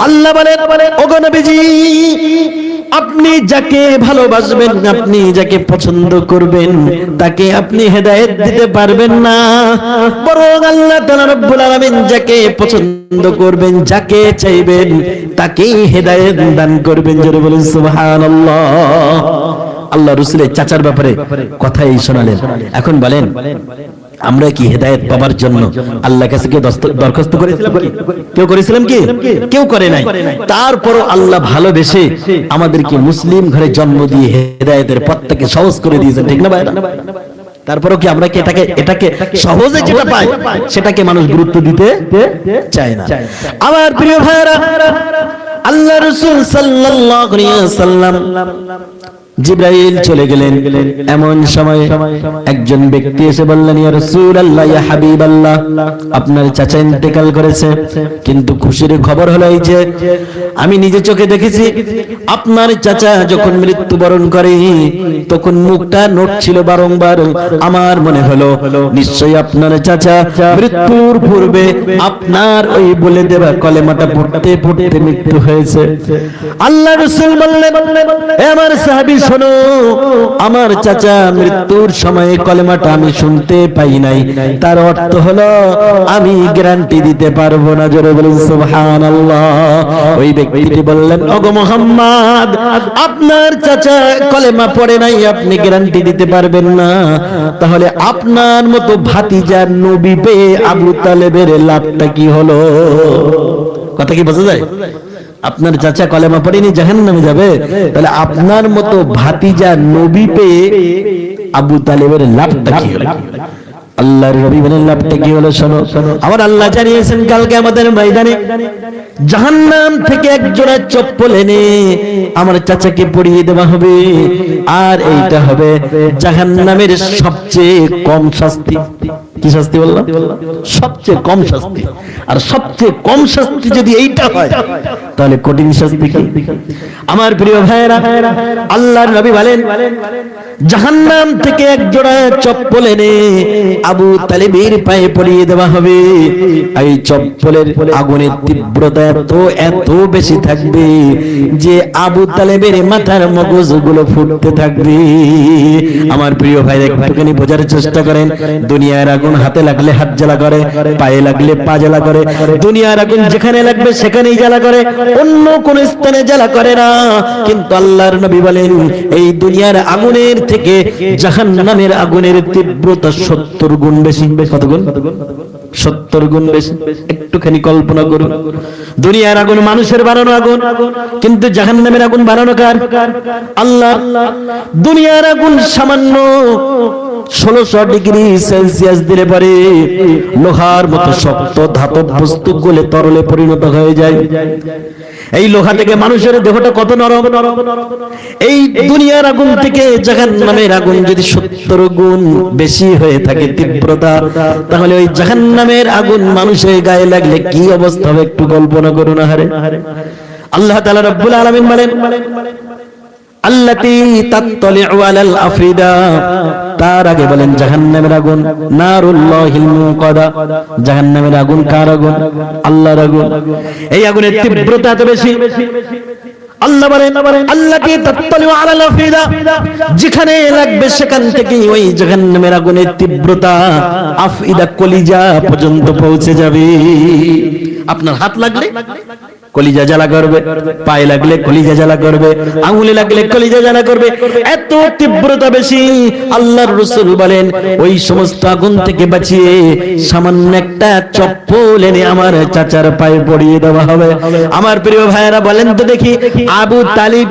আল্লাহ বলেন, ওগো নবীজি, আপনি যাকে ভালোবাসবেন, আপনি যাকে পছন্দ করবেন, তাকে আপনি হেদায়েত দিতে পারবেন না, বরং আল্লাহ তাআলা রব্বুল আলামিন যাকে পছন্দ করবেন, যাকে চাইবেন, তাকেই হেদায়েত দান করবেন। জোরে বলুন সুবহানাল্লাহ। আল্লাহ রাসূলের চাচার ব্যাপারে কথাই শোনালেন। এখন বলেন, আমরা কি হেদায়েত পাবার জন্য আল্লাহর কাছে কি দরখাস্ত করেছিলাম কি? কেউ করেছিলাম কি? কেউ করে নাই। তারপরও আল্লাহ ভালোবেসে আমাদেরকে মুসলিম ঘরে জন্ম দিয়ে হেদায়েতের পথটাকে সহজ করে দিয়েছেন, ঠিক না ভাই? তারপরও কি আমরা কি এটাকে সহজে যেটা পাই সেটাকে মানুষ গুরুত্ব দিতে চায় না। আমার প্রিয় ভাইরা, আল্লাহ রাসূল সাল্লাল্লাহু আলাইহি ওয়াসাল্লাম জিবরাইল চলে গেলেন। এমন সময় একজন ব্যক্তি এসে বললেন, ইয়া রাসূলুল্লাহ, ইয়া হাবিবাল্লাহ, আপনার চাচা ইন্তেকাল করেছে, কিন্তু খুশির খবর হলো এই যে আমি নিজে চোখে দেখেছি আপনার চাচা যখন মৃত্যুবরণ করে তখন মুখটা নড়ছিল বারংবার। আমার মনে হলো নিশ্চয়ই আপনার চাচা মৃত্যুর পূর্বে আপনার ওই বলে দেওয়া কলেমাটা পড়তে পড়তে মৃত্যু হয়েছে। আল্লাহ রাসূল বললেন, হে আমার সাহাবী, শোনো, আমার চাচা মৃত্যুর সময়ে কলেমাটা আমি শুনতে পাই নাই, তার অর্থ হলো আমি গ্যারান্টি দিতে পারবো না। জোরে বলুন সুবহানাল্লাহ। ওই ব্যক্তিটি বললেন, ওগো মুহাম্মদ, আপনার চাচা কলেমা পড়ে নাই, আপনি গ্যারান্টি দিতে পারবেন না, তাহলে আপনার মতো ভাতিজা নবী পেয়ে আবু তালেবের লাভটা কি হলো? কথা কি বোঝা যায়? আপনার চাচা কলেমা পড়েনি, জাহান্নামে যাবে, তাহলে আপনার মতো ভাতিজা নবী পেয়ে আবু তালেবের লাভটা কি হলো? আল্লাহর নবী বলেন, লাভটা কি হলো? শোনো, আমার আল্লাহ জানিয়েছেন কালকে আমাদের ময়দানে জাহান্নাম থেকে এক জোড়া চপ্পল এনে আমার চাচাকে পরিয়ে দেওয়া হবে, আর এইটা হবে জাহান্নামের সবচেয়ে কম শাস্তি। কি শাস্তি বললাম? সবচেয়ে কম শাস্তি। আর সবচেয়ে কম শাস্তি যদি এইটা হয় তাহলে কঠিন শাস্তি কি? আমার প্রিয় ভাইরা, আল্লাহর নবী বলেন, জাহান্নাম থেকে এক জোড়া চপ্পল এনে আবু তালেবের পায়ে পরিয়ে দেওয়া হবে। এই চপ্পলের আগুনের তীব্রতা এত বেশি থাকবে যে আবু তালেবের মাথার মগজগুলো ফুটতে থাকবে। আমার প্রিয় ভাইরা, একটুখানি বোঝার চেষ্টা করেন। দুনিয়ার আগুন হাতে লাগলে হাত জ্বালা করে, পায়ে লাগলে পা জ্বালা করে, দুনিয়ার আগুন যেখানে লাগবে সেখানেই জ্বালা করে, অন্য কোন স্থানে জ্বালা করে না। কিন্তু আল্লাহর নবী বলেন, এই দুনিয়ার আগুনের থেকে জাহান্নামের আগুনের তীব্রতা 70 গুণ বেশি। কত গুণ? 70 গুণ বেশি। একটুখানি কল্পনা করুন, দুনিয়ার আগুন মানুষের বানানো আগুন, কিন্তু জাহান্নামের আগুন বানানো কার? আল্লাহ। দুনিয়ার আগুন সামান্য 1600 ডিগ্রি সেলসিয়াস দিলে পরে লোহার মতো শক্ত ধাতব বস্তু গলে তরলে পরিণত হয়ে যায়। এই লোহা থেকে মানুষের দেহটা কত নরম। এই দুনিয়ার আগুন থেকে জাহান্নামের আগুন যদি 70 গুণ বেশি হয়ে থাকে তীব্রতা, তাহলে ওই জাহান্নামের আগুন মানুষের গায়ে লাগলে কি অবস্থা হবে একটু কল্পনা করুন। আহারে, আল্লাহ তাআলা রব্বুল আলামিন বলেন, আল্লাতী তাত্তালিউ আলাল আফিদা, তার আগে বলেন জাহান্নামের আগুন, নারুল্লাহিল মুকাদা, জাহান্নামের আগুন কার আগুন? আল্লাহর আগুন। এই আগুনের তীব্রতা এত বেশি, আল্লাহ বলেন আল্লাতী তাত্তালিউ আলাল আফিদা, যেখানে লাগবে সেখান থেকে ওই জাহান্নামের আগুনের তীব্রতা আফিদা, কলিজা পর্যন্ত পৌঁছে যাবে। আপনার হাত লাগলে কলিজা জ্বালা করবে, পায়ে লাগলে কলিজা জ্বালা করবে, আঙুলে লাগলে কলিজা জ্বালা করবে, এত তীব্রতা বেশি। আল্লাহর রাসূল বলেন, ওই সমস্ত আগুন থেকে বাঁচিয়ে সামান্য একটা চপ্পল এনে আমার চাচার পায়ে পরিয়ে দেওয়া হবে। আমার প্রিয় ভাইয়েরা, বলেন তো দেখি, আবু তালিব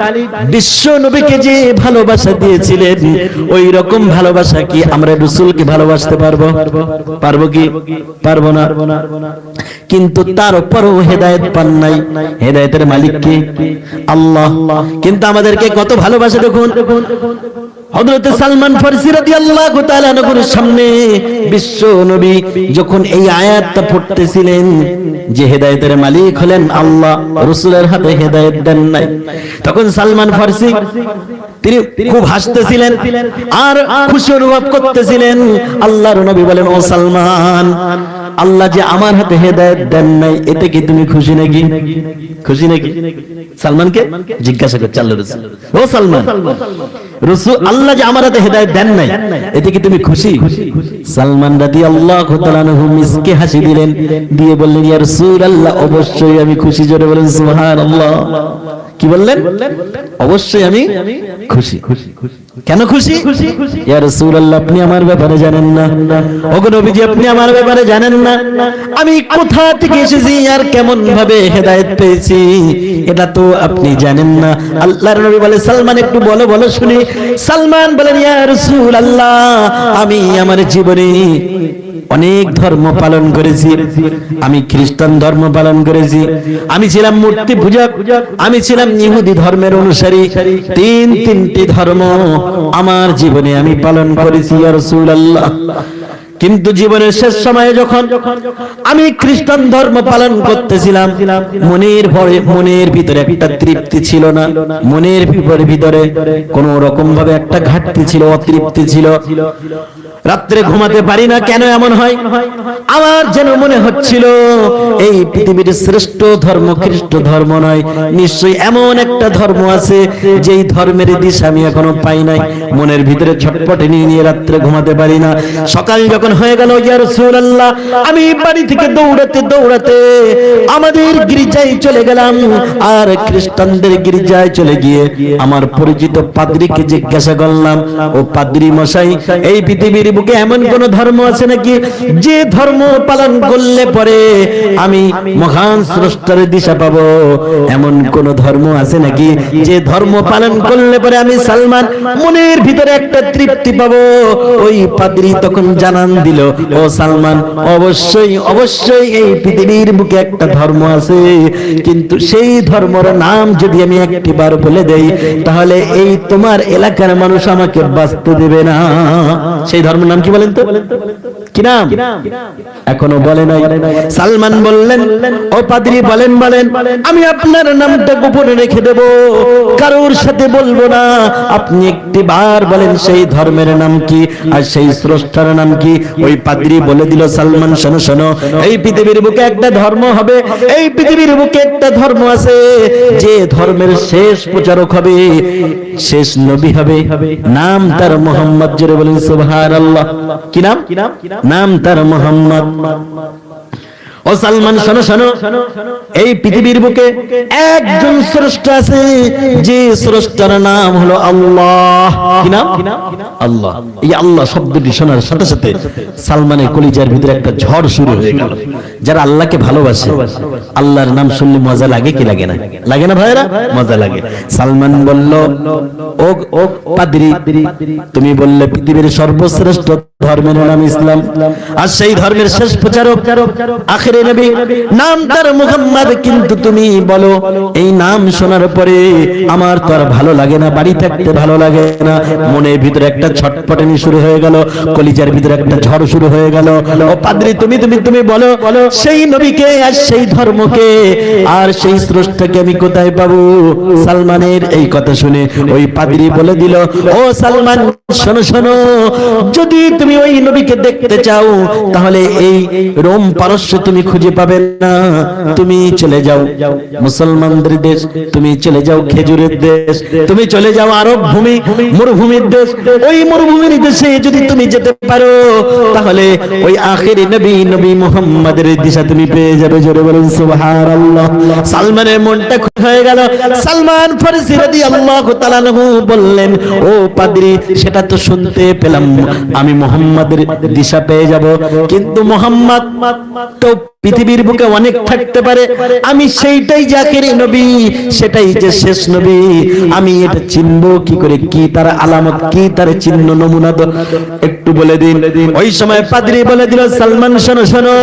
বিশ্ব নবীকে যে ভালোবাসা দিয়েছিলেন, ওই রকম ভালোবাসা কি আমরা রাসূলকে ভালোবাসতে পারবো? পারবো কি? পারবো না। কিন্তু তারপরও হেদায়েত পান নাই। হেদায়েতের মালিক কে? আল্লাহ। কিন্তু আমাদেরকে কত ভালোবাসে দেখুন। হযরত সালমান ফারসি রাদিয়াল্লাহু তাআলা নবীর সামনে বিশ্ব নবী যখন এই আয়াতটা পড়তেছিলেন যে হেদায়েতের মালিক হলেন আল্লাহ, রাসূলের হাতে হেদায়েত দেন নাই, তখন সালমান ফারসি তিনি খুব হাসতেছিলেন আর খুশি অনুভব করতেছিলেন। আল্লাহর নবী বলেন, ও সালমান, আল্লাহ যে আমার হাতে হেদায়েত দেন নাই, এতে কি তুমি খুশি নাকি? খুশি নাকি? সালমানকে জিজ্ঞাসা করছে আল্লাহ রাসূল, ও সালমান, রাসূল আল্লাহ যে আমার হাতে হেদায়েত দেন নাই, এতে কি তুমি খুশি? সালমান রাদিয়াল্লাহু তাআলা আনহু মিসকে হাসি দিলেন, দিয়ে বললেন, ইয়া রাসূলুল্লাহ, অবশ্যই আমি খুশি। জোরে বলেন সুবহানাল্লাহ। কি বললেন? অবশ্যই আমি খুশি। কেন খুশি? ইয়া রাসূলুল্লাহ, আপনি আমার ব্যাপারে জানেন না। ওগো নবীজি, আপনি আমার ব্যাপারে জানেন না। আমি কোথা থেকে এসেছি আর কেমন ভাবে হেদায়েত পেয়েছি, এটা তো আপনি জানেন না। আল্লাহর নবী বলে, সালমান একটু বলো বলো শুনি। সালমান বলেন, ইয়া রাসূলুল্লাহ, আমি আমার জীবনে অনেক ধর্ম পালন করেছি। আমি খ্রিস্টান ধর্ম পালন করেছি, আমি ছিলাম মূর্তি পূজক, আমি ছিলাম ইহুদি ধর্মের অনুসারী। তিনটি ধর্ম আমার জীবনে আমি পালন করেছি ইয়া রাসূলুল্লাহ। কিন্তু জীবনের শেষ সময়ে যখন আমি খ্রিস্টান ধর্ম পালন করতেছিলাম, মনের ভিতরে একটা তৃপ্তি ছিল না। মনের ভিতরে কোন রকম ভাবে একটা ঘাটতি ছিল, অতৃপ্তি ছিল। রাত্রে ঘুমাতে পারি না। কেন এমন হয়? আমার যেন মনে হচ্ছিল এই পৃথিবীর শ্রেষ্ঠ ধর্ম খ্রিস্ট ধর্ম নয়, নিশ্চয়ই এমন একটা ধর্ম আছে যেই ধর্মের দিশা আমি এখনো পাই নাই। মনের ভিতরে ছটপটে নিয়ে রাত্রে ঘুমাতে পারি না। সকাল যখন হয়ে গেল, ইয়া রাসূলুল্লাহ, আমি বাড়ি থেকে দৌড়াতে দৌড়াতে আমাদের গির্জায় চলে গেলাম। আর খ্রিস্টানদের গির্জায় চলে গিয়ে আমার পরিচিত পাদ্রীকে জিজ্ঞাসা করলাম, ও পাদ্রী মশাই, এই পৃথিবীর বুকে এমন কোন ধর্ম আছে নাকি যে ধর্ম পালন করলে পরে আমি মহান স্রষ্টার দিশা পাবো? এমন কোন ধর্ম আছে নাকি যে ধর্ম পালন করলে পরে আমি সালমান মনের ভিতরে একটা তৃপ্তি পাবো? ওই পাদ্রী তখন জানান দিল, ও সালমান, অবশ্যই অবশ্যই এই পৃথিবীর বুকে একটা ধর্ম আছে, কিন্তু সেই ধর্মের নাম যদি আমি একটিবার বলে দেই, তাহলে এই তোমার এলাকার মানুষ আমাকে বাঁচতে দেবে না। সেই ধর্মের নাম কি বলেন তো? কি নাম? এখনো বলে নাই। সালমান বললেন, ও পাদ্রী, বলেন বলেন, আমি আপনার নামটা গোপনে রেখে দেব, কারোর সাথে বলবো না। আপনি একটিবার বলেন সেই ধর্মের নাম কি আর সেই স্রষ্টার নাম কি? ওই পাদ্রী বলে দিল, সালমান শোনো শোনো, এই পৃথিবীর বুকে একটা ধর্ম হবে, এই পৃথিবীর বুকে একটা ধর্ম আছে যে ধর্মের শেষ প্রচারক হবে, শেষ নবী হবে, নাম তার মুহাম্মদ। জোরে বলেন সুবহানাল্লাহ। কি নাম? নাম তার মুহাম্মদ। ও সালমান শোনো শোনো, এই পৃথিবীর বুকে একজন স্রষ্টা আছে, যে স্রষ্টার নাম হলো আল্লাহ। কি নাম? আল্লাহ। এই আল্লাহ শব্দটি শোনার সাথে সাথে সালমানের কলিজার ভিতরে একটা ঝড় শুরু হয়ে গেল। যারা আল্লাহকে ভালোবাসে, আল্লাহর নাম শুনলে মজা লাগে কি লাগে না? লাগে না ভাইরা? মজা লাগে। সালমান বলল, ও পাদ্রী, তুমি বললে পৃথিবীর সর্বশ্রেষ্ঠ ধর্মের নাম ইসলাম, আর সেই ধর্মের শেষ প্রচারক আখিরে নবী নাম তার মুহাম্মদ, কিন্তু তুমি বলো এই নাম শোনার পরে আমার তো আর ভালো লাগে না, বাড়ি থাকতে ভালো লাগে না। মনের ভিতরে একটা ছটপটানি শুরু হয়ে গেল, কলিজার ভিতরে একটা ঝড় শুরু হয়ে গেল। ও পাদ্রী, তুমি তুমি তুমি বলো সেই নবীকে আর সেই ধর্মকে আর সেই স্রষ্টাকে আমি কোথায় পাবো? সালমানের এই কথা শুনে ওই পাদ্রী বলে দিল, ও সালমান শোনো শোনো, যদি তুমি ওই নবীকে দেখতে চাও তাহলে এই রোম পারস্য তুমি খুঁজে পাবে না। তুমি চলে যাও মুসলমানদের দেশ, তুমি চলে যাও খেজুরের দেশ, তুমি চলে যাও আরব ভূমি, মরুভূমির দেশ। ওই মরুভূমির দেশে যদি তুমি যেতে পারো, তাহলে ওই আখিরি নবী নবী মুহাম্মাদের দিশা তুমি পেয়ে যাবে। জোরে বলুন সুবহানাল্লাহ। সালমানের মনটা খুশি হয়ে গেল। সালমান ফারসি রাদিয়াল্লাহু তাআলা আনহু বললেন, ও পাদ্রী, সেটা তো শুনতে পেলাম আমি মুহাম্মাদের দিশা পেয়ে যাব, কিন্তু মুহাম্মদ তো পৃথিবীর বুকে অনেক থাকতে পারে, আমি সেইটাই যে আখিরি নবী, সেটাই যে শেষ নবী, আমি এটা চিনবো কি করে? কি তার আলামত, কি তার চিহ্ন নমুনা একটু বলে দিন। ওই সময় পাদ্রী বলে দিল, সালমান শোনো শোনো,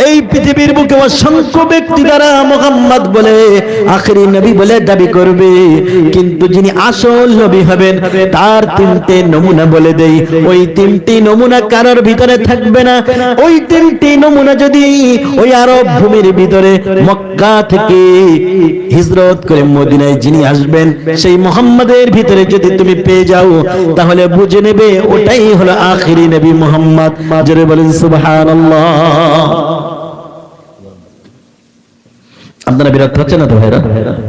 এই পৃথিবীর বুকে অসংখ্য ব্যক্তি দ্বারা মুহাম্মদ বলে আখিরি নবী বলে দাবি করবে, কিন্তু যিনি আসল নবী হবেন তার তিনটে নমুনা বলে দেই। ওই তিনটি নমুনা কারোর ভিতরে থাকবে না। ওই তিনটি নমুনা যদি ওই আরব ভূমির ভিতরে মক্কা থেকে হিজরত করে মদিনায় যিনি আসবেন সেই মুহাম্মাদের ভিতরে যদি তুমি পেয়ে যাও তাহলে বুঝে নেবে ওটাই হলো আখিরি নবী মুহাম্মদ। জোরে বলেন সুবহানাল্লাহ। আপনারা বিরক্ত হচ্ছেন না তো ভাইরা?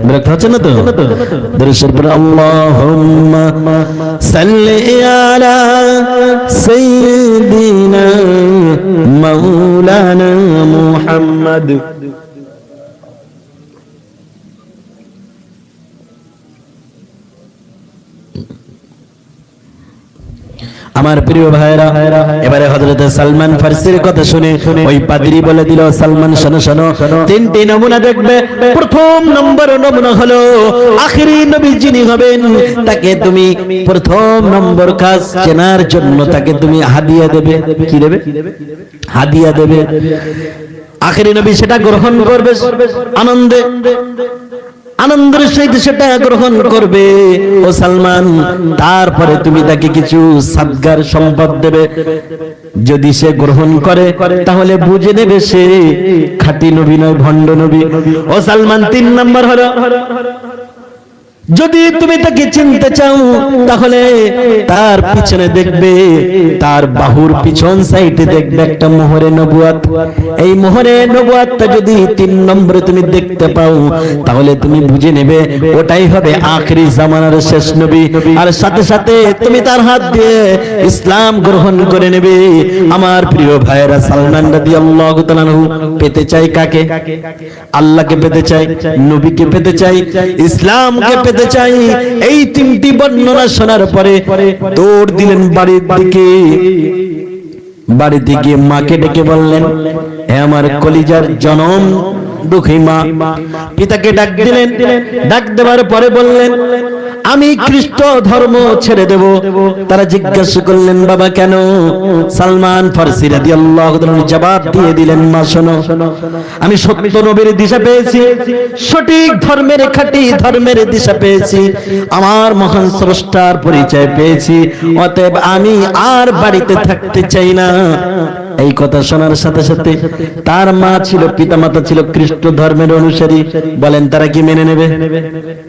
বিরক্ত হচ্ছেন না তো? দরুদ শরীফ পড়ুন, আল্লাহুম্মা সাল্লি আলা সাইয়্যিদিনা মাওলানা মুহাম্মদ। আমার প্রিয় ভাইরা, এবারে হযরত সালমান ফারসির কথা শুনে ওই পাদ্রী বলে দিল, সালমান শোনো শোনো, তিনটি নমুনা দেখবে। প্রথম নম্বর নমুনা হলো আখিরি নবী যিনি হবেন তাকে তুমি প্রথম নম্বর কাজ চেনার জন্য তাকে তুমি হাদিয়া দেবে। কি দেবে? হাদিয়া দেবে। আখিরি নবী সেটা গ্রহণ করবে আনন্দে, আনন্দের সহিত সেটা গ্রহণ করবে ও সালমান। তারপরে তুমি তাকে কিছু সাদগার সম্পদ দেবে। যদি সে গ্রহণ করে তাহলে বুঝে নেবে সে খাঁটি নবী নয়, ভণ্ড নবী। ও সালমান, 3 নম্বর হলো যদি তুমি তাকে চিনতে চাও তাহলে তার পিছনে দেখবে, তার বাহুর পিছন সাইডে দেখবে একটা মোহরে নবুয়ত। এই মোহরে নবুয়তটা যদি 3 নম্বরে তুমি দেখতে পাও তাহলে তুমি বুঝে নেবে ওটাই হবে আখিরি জামানার শেষ নবী। আর সাথে সাথে তুমি তার হাত দিয়ে ইসলাম গ্রহণ করে নেবে। আমার প্রিয় ভাইয়েরা, সালমান রাদিয়াল্লাহু তাআলা আনহু পেতে চাই কাকে? আল্লাহকে পেতে চাই, নবীকে পেতে চাই, ইসলামকে পেতে চাই। এই 3টি বর্ণনা শোনার পরে দৌড় দিলেন বাড়ির দিকে। বাড়িতে গিয়ে মাকে ডেকে বললেন, হে আমার কলিজার জনম দুঃখী মা। পিতাকে ডাক দিলেন। ডাক দেওয়ার পরে বললেন, আমি খ্রিস্ট ধর্ম ছেড়ে দেব। তারা জিজ্ঞাসা করলেন, বাবা কেন? সালমান ফারসি রাদিয়াল্লাহু তাআলা জবাব দিয়ে দিলেন, মা শোনো, আমি সত্য নবীর দিশা পেয়েছি, সঠিক ধর্মের, খাঁটি ধর্মের দিশা পেয়েছি, আমার মহান স্রষ্টার পরিচয় পেয়েছি, অতএব আমি আর বাড়িতে থাকতে চাই না। এই কথা শোনার সাথে সাথে তার মা ছিল, পিতামাতা ছিল খ্রিস্ট ধর্মের অনুসারী। বলেন তারা কি মেনে নেবে?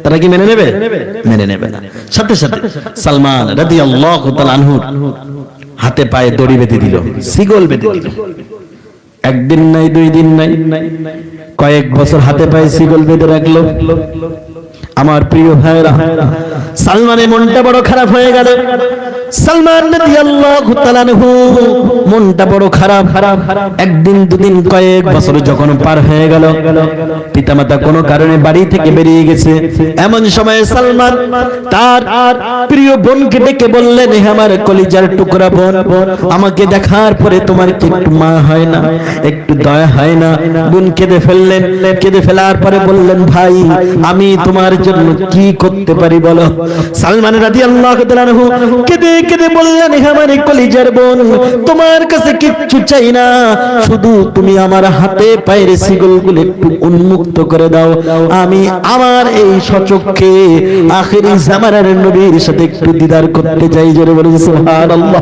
তারা কি মেনে নেবে? মেনে নেবে না। সাথে সাথে সালমান রাদিয়াল্লাহু তাআলা আনহু হাতে পায়ে দড়ি বেঁধে দিল, শিকল বেঁধে দিল। একদিন নাই, 2 দিন নাই, কয়েক বছর হাতে পায়ে শিকল বেঁধে রাখলো। আমার প্রিয় ভাইরা, সালমানের মনটা বড় খারাপ হয়ে গেল। সালমান রাদিয়াল্লাহু তাআলা আনহু মনটা বড় খারাপ। একদিন, 2 দিন, কয়েক বছর যখন পার হয়ে গেল, পিতামাতা কোনো কারণে বাড়ি থেকে বেরিয়ে গেছে। এমন সময় সালমান তার প্রিয় বোনকে ডেকে বললেন, হে আমার কলিজার টুকরা বোন, আমাকে দেখার পরে তোমার কি একটু মা হয় না, একটু দয়া হয় না? বোন কেঁদে ফেললেন। কেঁদে ফেলার পরে বললেন, ভাই আমি তোমার জন্য কি করতে পারি বলো? সালমান রাদিয়াল্লাহু তাআলা আনহু কেঁদে কেঁদে বললেন, হে আমার কলিজার বোন, তোমার কাছে কিচ্ছু চাই না, শুধু তুমি আমার হাতে পায়ের শিকলগুলো একটু উন্মুক্ত করে দাও। আমি আমার এই সচক্ষে আখিরি জামানার নবীর সাথে একটু দিদার করতে চাই। জোরে বলেন সুবহানাল্লাহ।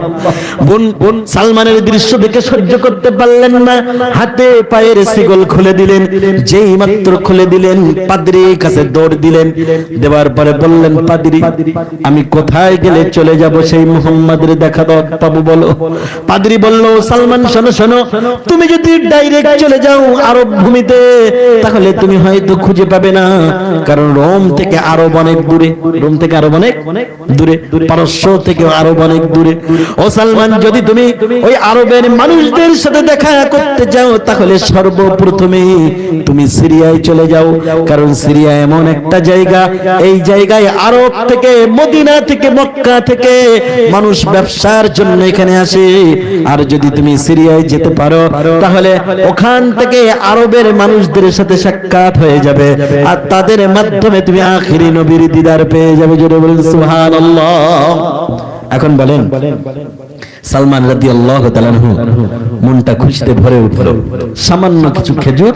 বোন সালমানের দৃশ্য দেখে সহ্য করতে পারলেন না, হাতে পায়ের শিকল খুলে দিলেন। যেই মাত্র খুলে দিলেন, পাদ্রীর কাছে দৌড় দিলেন। দেওয়ার পরে বললেন, পাদ্রী আমি কোথায় গেলে চলে যাব সেই মুহাম্মাদের দেখা পাবো বলো? পাদ্রী বলল, সালমান শোনো শোনো, তুমি যদি ডাইরেক্ট চলে যাও আরব ভূমিতে তাহলে তুমি হয়তো খুঁজে পাবে না, কারণ রোম থেকে আরব অনেক দূরে, রোম থেকে আরব অনেক দূরে, পারস্য থেকে আরব অনেক দূরে। ও সালমান, যদি তুমি ওই আরবের মানুষদের সাথে দেখা করতে যাও তাহলে সর্বপ্রথমে তুমি সিরিয়ায় চলে যাও, কারণ সিরিয়া এমন একটা জায়গা, এই জায়গায় আরব থেকে, মদিনা থেকে, মক্কা থেকে মানুষ ব্যবসার জন্য এখানে আসে। আর যদি তুমি সিরিয়ায় যেতে পারো তাহলে ওখান থেকে আরবের মানুষদের সাথে সাক্ষাৎ হয়ে যাবে, আর তাদের মাধ্যমে তুমি আখিরি নবীর দিদার পেয়ে যাবে। জোরে বলেন সুবহানাল্লাহ। এখন বলেন সালমান রাদিয়াল্লাহু তাআলা আনহু মনটা খুশিতে ভরে উঠল। সামান্য কিছু খেজুর,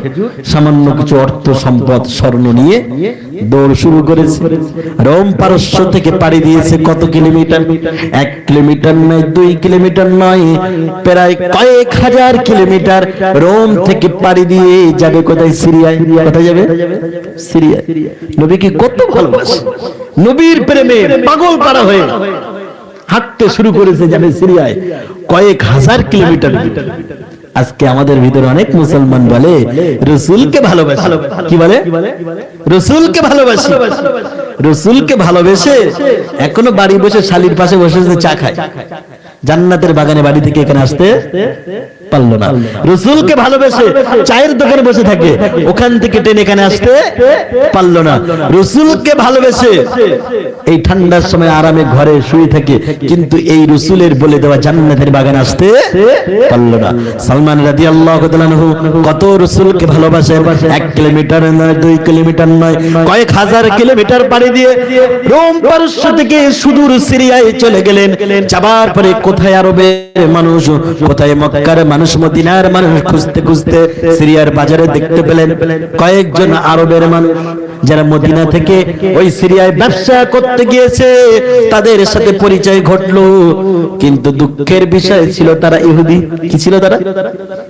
সামান্য কিছু অর্থ সম্পদ স্বর্ণ নিয়ে দৌড় শুরু করেছে। রোম পারস্য থেকে পাড়ি দিয়েছে কত কিলোমিটার? 1 কিলোমিটার নয়, 2 কিলোমিটার নয়, প্রায় কয়েক হাজার কিলোমিটার রোম থেকে পাড়ি দিয়ে যাবে কোথায়? সিরিয়ায়। কোথায় যাবে? সিরিয়ায়। নবীকে কত ভালোবাসে, নবীর প্রেমে পাগল পারা হয়ে হাঁটতে শুরু করেছে, যাবে সিরিয়ায় কয়েক হাজার কিলোমিটার। আজকে আমাদের ভিতরে অনেক মুসলমান বলে রাসূলকে ভালোবাসি। কি বলে? রাসূলকে ভালোবাসি। রাসূলকে ভালোবেসে এখনো বাড়ি বসে শালির পাশে বসে চা খায়। জান্নাতের বাগানে বাড়ি থেকে এখানে আসতে পারলো না। রাসূলকে ভালোবেসে চায়ের দোকানে বসে থাকে, ওখান থেকে টেনে এখানে আসতে পারলো না। রাসূলকে ভালোবেসে এই ঠান্ডার সময় আরামে ঘরে শুয়ে থাকে, কিন্তু এই রাসূলের বলে দেওয়া জান্নাতের বাগানে আসতে পারলো না। সালমান রাদিয়াল্লাহু তাআলা আনহু কত রাসূলকে ভালোবাসে। 1 কিলোমিটার নয়, 2 কিলোমিটার নয়, কয়েক হাজার কিলোমিটার পাড়ি দিয়ে রোম পারস্য থেকে সুদূর সিরিয়ায় চলে গেলেন। যাবার পরে কোথায় আরবের মানুষ, কোথায় মক্কার মানুষ, মদিনার মানুষ খুঁজতে খুঁজতে সিরিয়ার বাজারে দেখতে পেলেন কয়েকজন আরবের মানুষ যারা মদিনা থেকে ওই সিরিয়ায় ব্যবসা করতে গিয়েছে। তাদের সাথে পরিচয় ঘটলো, কিন্তু দুঃখের বিষয় ছিল তারা ইহুদি। কি ছিল তারা?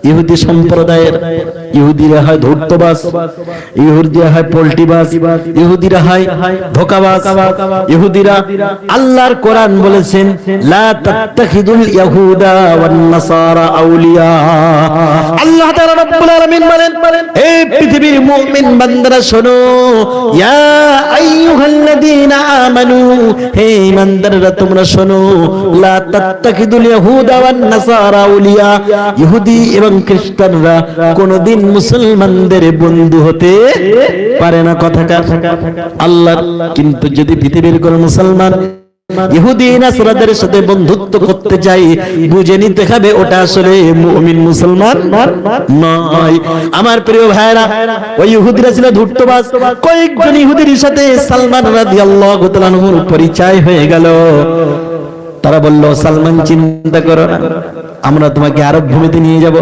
ইহুদি সম্প্রদায়ের। ইহুদিরা হয় ধূর্তবাজ, ইহুদিরা হয় পোল্টিবাজ, ইহুদিরা হয় ধোঁকাবাজ। ইহুদিরা আল্লাহর কোরআন বলেছেন লা তাত্তাখিদুল ইয়াহুদা ওয়ান নাসারা আউলিয়া। আল্লাহ তাআলা রব্বুল আলামিন বলেন, হে পৃথিবীর মুমিন বান্দারা শোনো, ইয়া আইয়ুহাল্লাযীনা আমানু, হে ঈমানদাররা তোমরা শোনো, লা তাত্তাখিদুল ইয়াহুদা ওয়ান নাসারা আউলিয়া। ইহুদি এবং খ্রিস্টানরা কোনদিন মুসলমানদের বন্ধু হতে পারে না। কথাকার আল্লাহ। কিন্তু যদি পৃথিবীর কোন মুসলমান ইহুদি নাসারাদের সাথে বন্ধুত্ব করতে চাই, বুঝে নিতে হবে ওটা আসলে মুমিন মুসলমান নয়। আমার প্রিয় ভাইরা, ওই ইহুদিরা ছিল ধূর্তবাজ। কয়েকজন ইহুদির সাথে সালমান রাদিয়াল্লাহু তাআলা আনহুর পরিচয় হয়ে গেল। তারা বলল, সালমান চিন্তা করো না, আমরা তোমাকে আরব ভূমিতে নিয়ে যাব।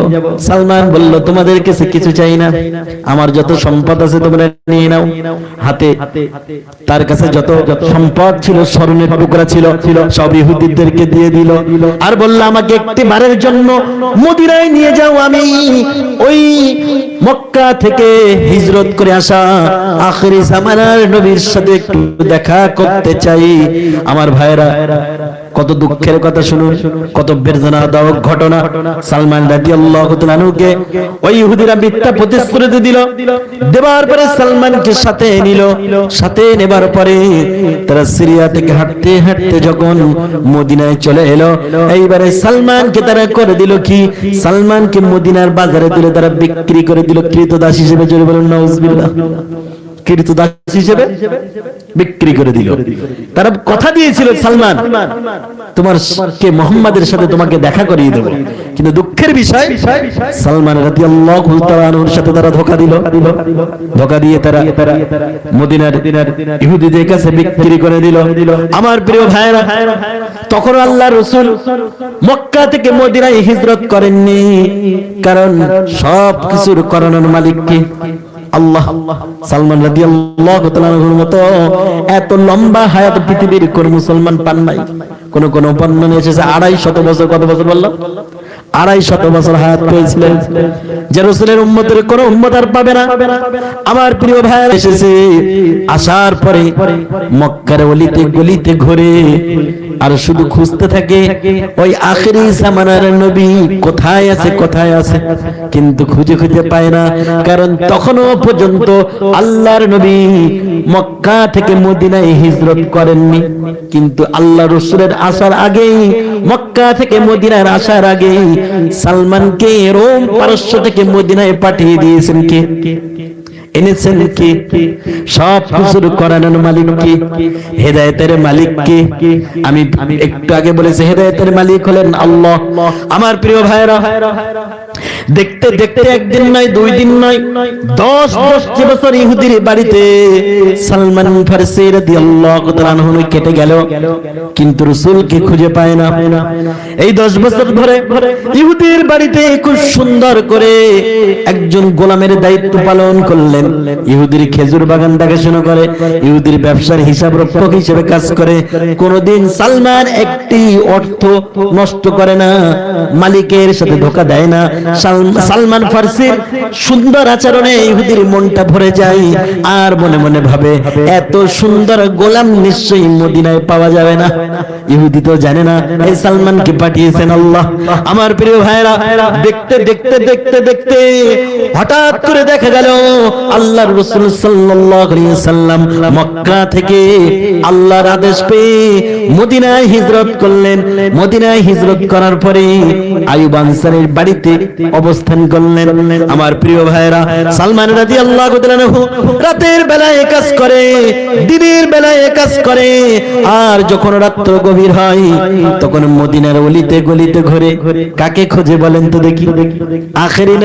সালমান বলল, তোমাদের কাছে কিছু চাই না, আমার যত সম্পদ আছে তোমরা নিয়ে নাও। হাতে তার কাছে যত সম্পদ ছিল, স্বর্ণের টুকরা ছিল, সব ইহুদিদেরকে দিয়ে দিল। আর বলল, আমাকে একটি বারের জন্য মদিনায় নিয়ে যাও, আমি ওই মক্কা থেকে হিজরত করে আসা আখিরি জামানার নবীর সাথে একটু দেখা করতে চাই। আমার ভাইরা, কত দুঃখের কথা শুনুন, কত বেদনাদায়ক ঘটনা। সালমান রাদিয়াল্লাহু তাআলা আনহুকে ওই ইহুদিরা মিথ্যা প্রতিশ্রুতি দিল। দেবার পরে সালমানকে সাথে নিল। সাথে নেবার পরে তারা সিরিয়া থেকে হাঁটতে হাঁটতে যখন মদিনায় চলে এলো, এইবারে সালমানকে তারা করে দিল কি? সালমানকে মদিনার বাজারে দিল, তারা বিক্রি করে দিল ক্রীতদাস হিসেবে। জোরে বলুন নাউজুবিল্লাহ। ক্রীতদাস হিসেবে বিক্রি করে দিল। তারা কথা দিয়েছিল, সালমান তোমার কে মুহাম্মাদের সাথে তোমাকে দেখা করিয়ে দেব। কিন্তু দুঃখের বিষয়, সালমান রাদিয়াল্লাহু তাআলা আনহুর সাথে তারা ধোঁকা দিল। ধোঁকা দিয়ে তারা মদিনার ইহুদিদের কাছে বিক্রি করে দিল। আমার প্রিয় ভাইরা, তখন আল্লাহর রাসূল মক্কা থেকে মদিনায় হিজরত করেননি, কারণ সব কিছুর করানোর মালিক কে? আল্লাহ। সালমান রাদিয়াল্লাহু তাআলা আনহুর মতো এত লম্বা হায়াত পৃথিবীর কোন মুসলমান পান নাই। কোন কোন বর্ণনা এসেছে 250 বছর। কত বছর বললাম? 250 বছর হায়াত পেয়েছিলেন, যে রাসূলের উম্মতের কোন উম্মত আর পাবে না। আমার প্রিয় ভাই, এসেছে আসার পরে মক্কার অলিতে গলিতে ঘুরে আর শুধু খুঁজতে থাকে ওই আখিরি জামানার নবী কোথায় আছে, কোথায় আছে, কিন্তু খুঁজে খুঁজে পায় না। কারণ তখনও পর্যন্ত আল্লাহর নবী মক্কা থেকে মদিনায় হিজরত করেননি। কিন্তু আল্লাহ রাসূলের আসার আগেই, মক্কা থেকে মদিনার আসার আগেই সালমানকে রোম পারস্য থেকে মদিনায় পাঠিয়ে দিয়েছেন কে? এনেছেন কে? সব কিছুর করানোর মালিক কে? হেদায়েতের মালিক কে? আমি একটু আগে বলেছি হেদায়েতের মালিক হলেন আল্লাহ। আমার প্রিয় ভাইরা, দেখতে দেখতে একদিন নয়, 2 দিন নয়, 10 বছর ইহুদির বাড়িতে সালমান ফারসি রাদিয়াল্লাহু তাআলা আনহু কেটে গেল, কিন্তু রাসূলকে খুঁজে পায় না। এই 10 বছর ধরে ইহুদির বাড়িতে খুব সুন্দর করে একজন গোলামের দায়িত্ব পালন করলেন। ইহুদির খেজুর বাগান দেখাশোনা করে, ইহুদির ব্যবসার হিসাব রক্ষক হিসেবে কাজ করে। কোনদিন সালমান একটি অর্থ নষ্ট করে না, মালিকের সাথে ধোঁকা দেয় না। সালমান ফারসির সুন্দর আচরণে ইহুদির মনটা ভরে যায়, আর মনে মনে ভাবে এত সুন্দর গোলাম নিশ্চয়ই মদিনায় পাওয়া যাবে না। ইহুদি তো জানে না এই সালমানকে পাঠিয়েছেন আল্লাহ। আমার প্রিয় ভাইরা, দেখতে দেখতে দেখতে দেখতে হঠাৎ করে দেখা গেল আল্লাহর রাসূল সাল্লাল্লাহু আলাইহি সাল্লাম মক্কা থেকে আল্লাহর আদেশ পেয়ে মদিনায় হিজরত করলেন। মদিনায় হিজরত করার পরে আইয়ুব আনসারীর বাড়িতে অবস্থান করলেন। আমার প্রিয় ভাইরা, সালমান রাদিয়াল্লাহু তাআলা আনহু রাতের বেলায় কাজ করে, দিনের বেলায় কাজ করে, আর যখন রাত্র গভীর হয় তখন মদিনার অলিতে গলিতে ঘুরে। কাকে খোঁজে বলেন তো দেখি? আখেরি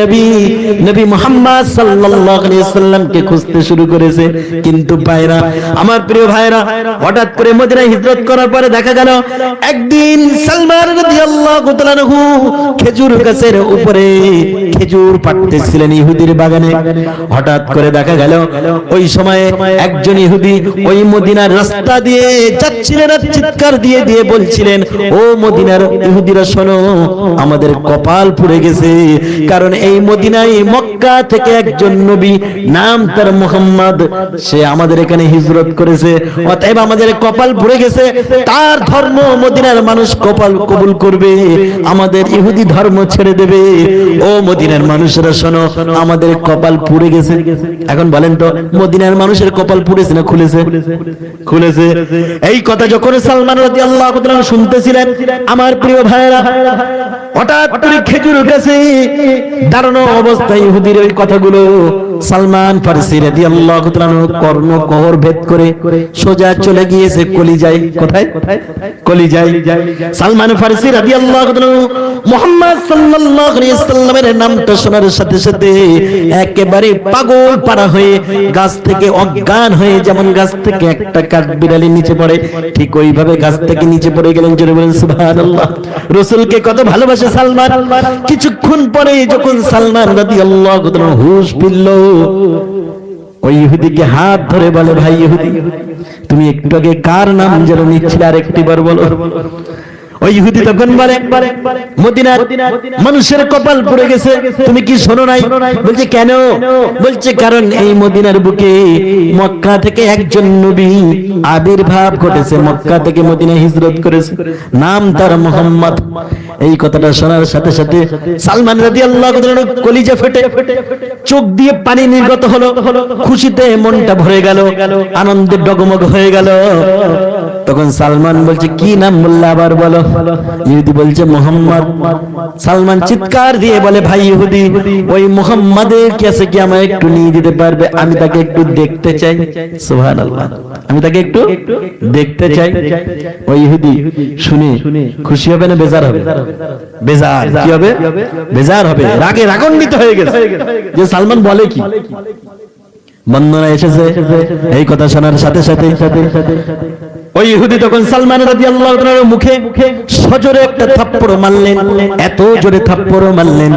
নবী মুহাম্মদ সাল্লাল্লাহু আলাইহি সাল্লামকে খুঁজতে শুরু করেছে, কিন্তু পায় না। আমার প্রিয় ভাইরা, হঠাৎ করে মদিনায় হিজরত করার পরে দেখা গেল একদিন সালমান রাদিয়াল্লাহু তাআলা আনহু খেজুর গাছের উপরে খেজুর পাড়তেছিলেন ইহুদির বাগানে। হঠাৎ করে দেখা গেল ওই সময়ে একজন ইহুদি ওই মদিনার রাস্তা দিয়ে যাচ্ছিলেন, আর চিৎকার দিয়ে দিয়ে বলছিলেন, ও মদিনার ইহুদিরা শোনো, আমাদের কপাল পুড়ে গেছে, কারণ এই মদিনায় মক্কা থেকে একজন নবী, নাম তার মুহাম্মদ, সে আমাদের এখানে হিজরত করেছে, অতএব আমাদের কপাল পুড়ে গেছে। তার ধর্ম মদিনার মানুষ কপাল কবুল করবে, আমাদের ইহুদি ধর্ম ছেড়ে দেবে। ও মদিনার মানুষেরা শোনো, আমাদের কপাল পুড়ে গেছে। এখন বলেন তো, মদিনার মানুষের কপাল পুড়েছে না খুলেছে? খুলেছে। এই কথা যখন সালমান রাদিয়াল্লাহু তাআলা শুনতেছিলেন, আমার প্রিয় ভাইরা, হঠাৎ করে খেজুর গাছে দাঁড়ানো অবস্থায় ইহুদির ওই কথাগুলো সালমান ফারসি রাদিয়াল্লাহু তাআলা কর্ণ কহর ভেদ করে সোজা চলে গিয়েছে কলিজায়। কোথায়? কলিজায়। সালমান ফারসি রাদিয়াল্লাহু তাআলা মুহাম্মদ সাল্লাল্লাহু আলাইহি সাল্লামের নামটা শোনার সাথে সাথে একেবারে পাগল পারা হয়ে গাছ থেকে অজ্ঞান হয়ে, যেমন গাছ থেকে একটা কাঠবিড়ালি নিচে পড়ে, ঠিক ওইভাবে গাছ থেকে নিচে পড়ে গেলেন। জোরে বলেন সুবহানাল্লাহ। রাসূলকে কত ভালোবাসে সালমান। কিছুক্ষণ পরে যখন সালমান রাদিয়াল্লাহু তাআলা হুঁশ ফিরল, ওই ইহুদিকে হাত ধরে বলে, ভাই ইহুদি, তুমি একটু আগে কার নাম যেন নিচ্ছিলে, আর একটিবার বলো। ওই ইহুদি তখন বলে, মদিনার মানুষের কপাল পুড়ে গেছে, তুমি কি শোনো নাই? বলছে কেন? বলছে কারণ এই মদিনার বুকে মক্কা থেকে একজন নবী আবির্ভাব ঘটেছে, মক্কা থেকে মদিনায় হিজরত করেছে, নাম তার মুহাম্মদ। এই কথাটা শোনার সাথে সাথে সালমান রাদিয়াল্লাহু তাআলা কলিজা ফেটে চোখ দিয়ে পানি নির্গত হলো, খুশিতে মনটা ভরে গেল, আনন্দে ডগমগ হয়ে গেল। তখন সালমান বলছে, কি নাম বললে আবার বলো? ইহুদি বলছে মুহাম্মদ। সালমান চিৎকার দিয়ে বলে, ভাই ইহুদি, ওই মুহাম্মাদের কাছে কি আমায় একটু নিয়ে যেতে পারবে? আমি তাকে একটু দেখতে চাই। সুবহানাল্লাহ, আমি তাকে একটু দেখতে চাই। ওই ইহুদি শুনে খুশি হবে না বেজার হবে? বেজার। কি হবে? বেজার হবে, রাগে রাগান্বিত হয়ে গেছে যে সালমান বলে কি। বর্ণনা এসেছে, এই কথা শোনার সাথে সাথে ওই ইহুদি তখন সালমান রাদিয়াল্লাহু তাআলার মুখে সজোরে একটা থাপ্পড় মারলেন, এত জোরে থাপ্পড় মারলেন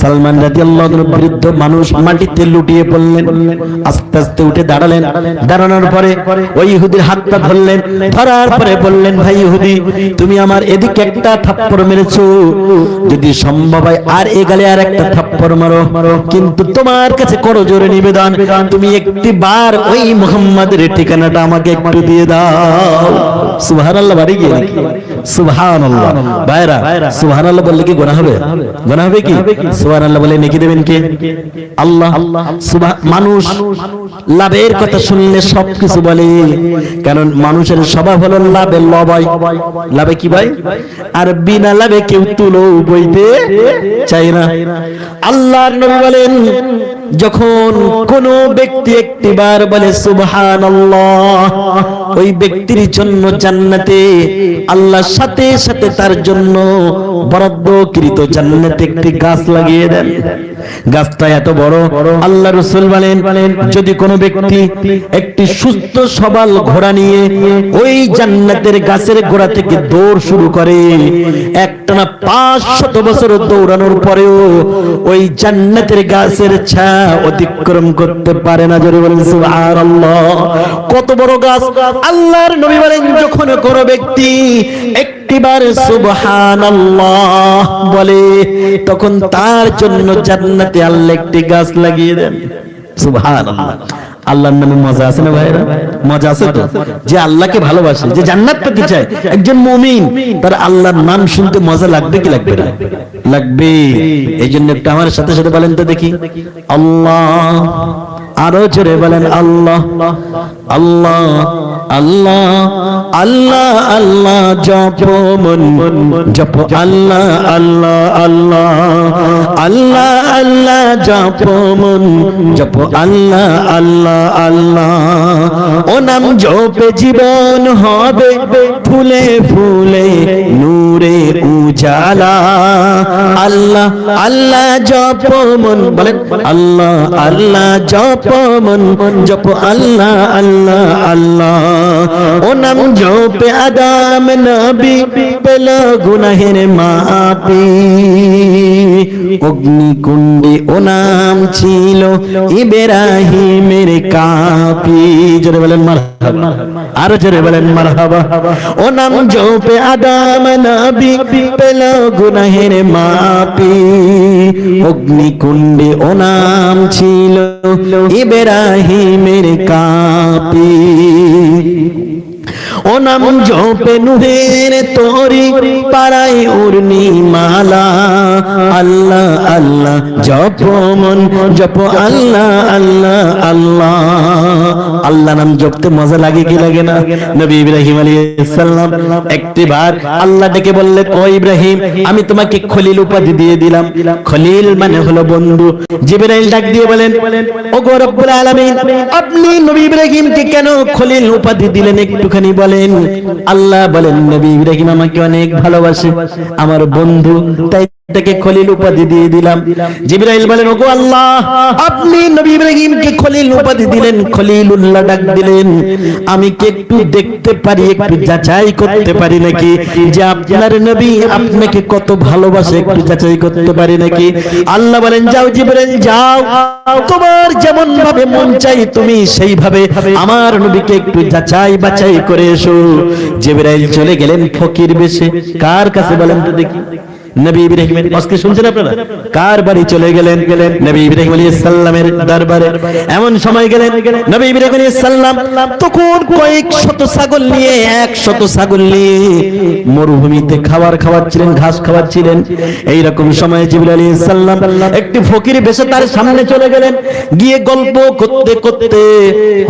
সালমান রাদিয়াল্লাহু তাআলার বৃদ্ধ মানুষ মাটিতে লুটিয়ে পড়লেন। আস্তে আস্তে উঠে দাঁড়ালেন, দাঁড়ানোর পরে ওই ইহুদির হাতটা ধরলেন, ধরার পরে বললেন, ভাই ইহুদি, তুমি আমার এদিকে একটা থাপ্পড় মেরেছো, যদি সম্ভব হয় আর এ গালে আর একটা থাপ্পড় মারো, কিন্তু তোমার কাছে করজোরে নিবেদন, তুমি একটি বার ওই মুহাম্মাদের ঠিকানাটা আমাকে একটু দিয়ে দাও। সুবহানাল্লাহ। বাড়ি গিয়ে সুবহানাল্লাহ। ভাইরা, সুবহানাল্লাহ বললে কি গুনাহ হবে? গুনাহ হবে কি? সুবহানাল্লাহ বলে নেকি দেবেন কে? আল্লাহ। মানুষ লাভের কথা শুনলে সবকিছু বলে, কারণ মানুষের স্বভাব হলো লাভে লবাই। লাভে কি ভাই? আর বিনা লাভে কেউ তুলো বইতে চায় না। আল্লাহর নবী বলেন, যখন কোন ব্যক্তি একটিবার বলে সুবহানাল্লাহ, ওই ব্যক্তির জন্য জান্নাতে আল্লাহ সাথে সাথে তার জন্য বরাদ্দকৃত জান্নাতে একটি গাছ লাগিয়ে দেন। গাছটা এত বড়, আল্লাহ রাসূল বলেন যদি কোনো ব্যক্তি একটি সুস্থ সবল ঘোড়া নিয়ে ওই জান্নাতের গাছের গোড়া থেকে দৌড় শুরু করে, একটানা 500 বছর দৌড়ানোর পরেও ওই জান্নাতের গাছের ছায়া অতিক্রম করতে পারে না। জোরে বলেন সুবহানাল্লাহ। কত বড় গাছ! আল্লাহর নবী বলেন যখন কোনো ব্যক্তি একটিবার সুবহানাল্লাহ বলে, তখন তার জন্য জান্নাতে আল্লাহ একটি গাছ লাগিয়ে দেন। সুবহানাল্লাহ। আল্লাহর নামে মজা আছে না ভাইরা? মজা আছে তো? যে আল্লাহকে ভালোবাসে, যে জান্নাত পেতে চায়, একজন মুমিন, তার আল্লাহর নাম শুনতে মজা লাগবে কি লাগবে না? লাগবে। এই জন্য একটু আমার সাথে সাথে বলেন তো দেখি, আল্লাহ। আরো জোরে বলেন আল্লাহ আল্লাহ আল্লাহ আল্লাহ আল্লাহ। জপ মন জপ আল্লাহ আল্লাহ আল্লাহ আল্লাহ আল্লাহ। জপ মন জপ আল্লাহ আল্লাহ আল্লাহ। ও নাম জপে জীবন হবে ফুলে ফুলে নূরে উজালা। আল্লাহ আল্লাহ জপ মন, বলেন আল্লাহ আল্লাহ জপ মন জপ আল্লাহ আল্লাহ আল্লাহ। ও নাম জপে আদম নবী পেল গুনাহের মাপি। অগ্নিকুণ্ডে ও নাম ছিল ইব্রাহিমের কাপি। জোরে বলেন মারহাবা, আরো জোরে বলেন মারহাবা। ও নাম জপে আদম নবী পেল গুনাহের মাপি। অগ্নিকুণ্ডে ও নাম ছিল ইব্রাহিমের কাপি। ও নাম জপে নুহের তরি পাড়ায় উর্নি মালা। আল্লাহ আল্লাহ জপ মন জপ আল্লাহ আল্লাহ আল্লাহ। আল্লাহ নাম জপতে মজা লাগে কি লাগে না? নবী ইব্রাহিম আলাইহিস সালাম একটিবার আল্লাহ ডেকে বললেন, ও ইব্রাহিম, আমি তোমাকে খলিল উপাধি দিয়ে দিলাম। খলিল মানে হলো বন্ধু। জিবরাইল ডাক দিয়ে বলেন, ও গো রব্বুল আলামিন, আপনি নবী ইব্রাহিমকে কেন খলিল উপাধি দিলেন একটুখানি বলেন। আল্লাহ বলেন, নবী ইব্রাহিম আমাকে অনেক ভালোবাসে, আমার বন্ধু, তাই তাকে খলিল উপাধি দিয়ে দিলাম। জিবরাইল বলেন, ওগো আল্লাহ, আপনি নবী ইব্রাহিমকে খলিল উপাধি দিলেন, খলিলুল্লাহ ডাক দিলেন, আমি কি একটু দেখতে পারি, একটু যাচাই করতে পারি নাকি যে আপনার নবী আপনাকে কত ভালোবাসে, একটু যাচাই করতে পারি নাকি? আল্লাহ বলেন, যাও জিবরাইল যাও, তোমার যেমন ভাবে মন চাই তুমি সেইভাবে আমার নবীকে একটু যাচাই বাছাই করে এসো। জিবরাইল চলে গেলেন ফকির বেশে। কার কাছে বলেন তো দেখি? নবী ইব্রাহিমের। আজকে শুনছেন আপনারা? কার বাড়ি চলে গেলেন? নবী ইব্রাহিম আলাইহিস সালামের দরবারে। এমন সময় গেলেন নবী ইব্রাহিম আলাইহিস সালাম তখন কয়েক শত ছাগল নিয়ে, 100 ছাগল নিয়ে মরুভূমিতে খাওয়াচ্ছিলেন, ঘাস খাওয়াচ্ছিলেন। এই রকম সময়ে জিবরাইল আলাইহিস সালাম একটি ফকির বেশে তার সামনে চলে গেলেন। গিয়ে গল্প করতে করতে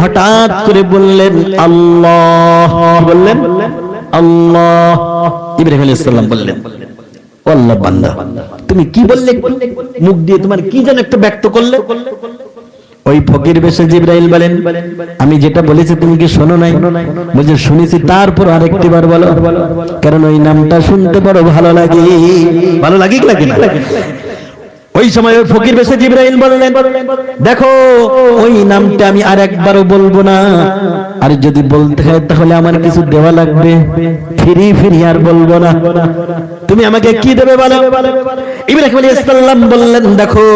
হঠাৎ করে বললেন আল্লাহ। বললেন আল্লাহ। ইব্রাহিম আলাইহিস সালাম বললেন, আল্লাহ বান্দা, তুমি কি বললে? মুখ দিয়ে তোমার কি যেন একটা ব্যক্ত করলে। ওই ফকির বেশে জিবরাইল বলেন, আমি যেটা বলেছি তুমি কি শোনো নাই? বলছে শুনেছি, তারপর আরেকটিবার বলো, কারণ ওই নামটা শুনতে বড় ভালো লাগে। ভালো লাগে কি লাগে না? ওই সময় ওই ফকির বেশে জিবরাইল বললেন, দেখো ওই নামটা আমি আর একবারও বলবো না, আর যদি বলতে হয় তাহলে আমার কিছু দেওয়া লাগবে, ফিরি আর বলবো না। তুমি আমাকে কি দেবে বলো? ইব্রাহিম আলাইহিস সালাম বললেন, দেখো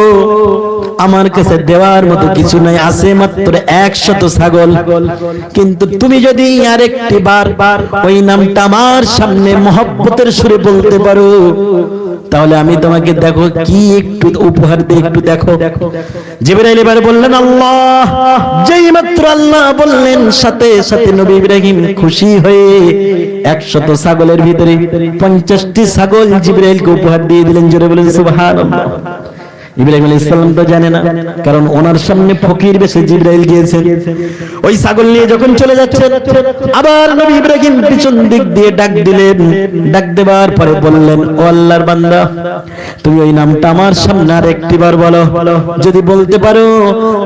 আমার কাছে দেওয়ার মতো কিছু নাই, আছে মাত্র 100 ছাগল, কিন্তু তুমি যদি আরেকটি বার ওই নামটা আমার সামনে মহব্বতের সুরে বলতে পারো, তাহলে আমি তোমাকে দেখো কি একটু উপহার দিই, একটু দেখো। জিবরাইল এবার বললেন আল্লাহ। যেই মাত্র আল্লাহ বললেন, সাথে সাথে নবী ইব্রাহিম খুশি হয়ে 100 ছাগলের ভিতরে 50টি ছাগল জিবরাইলকে উপহার দিয়ে দিলেন। জোরে বলেন সুবহানাল্লাহ। ইব্রাহিম আলাইহিস সালাম তো জানে না, কারণ ওনার সামনে ফকির বেশে জিবরাইল গিয়েছেন। ওই ছাগল নিয়ে যখন চলে যাচ্ছে, আবার নবী ইব্রাহিম পিছন দিক দিয়ে ডাক দিলেন। ডাক দেবার পরে বললেন, ও আল্লাহর বান্দা, তুমি ওই নামটা আমার সামনে আর একটিবার বলো। যদি বলতে পারো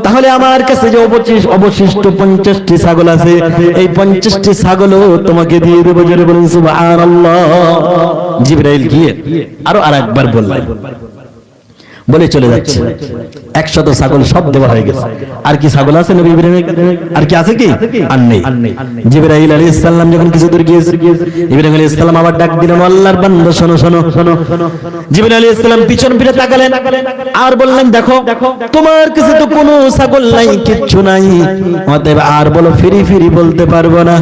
তাহলে আমার কাছে যে অবশিষ্ট 50টি ছাগল আছে, এই 50টি ছাগলও তোমাকে দিয়ে দেবো। জোরে বলুন সুবহানাল্লাহ। জিবরাইল গিয়ে আরো আরেকবার বললেন, বলে চলে যাচ্ছে। 100 ছাগল সব দেওয়া হয়ে গেছে। আর কি ছাগল আছে নবী ইব্রাহিমের? আর কি আছে? কি আর নেই। জিবরাইল আলাইহিস সালাম যখন কিছু দূর গিয়েছে, ইব্রাহিম আলাইহিস সালাম আবার ডাক দিলেন, আল্লাহর বান্দা শোনো শোনো শোনো। জিবরাইল আলাইহিস সালাম পিছন ফিরে তাকালেন আর বললেন, দেখো তোমার কাছে তো কোনো ছাগল নাই, কিচ্ছু নাই, অতএব আর বলো ফিরি ফিরি বলতে পারবো না।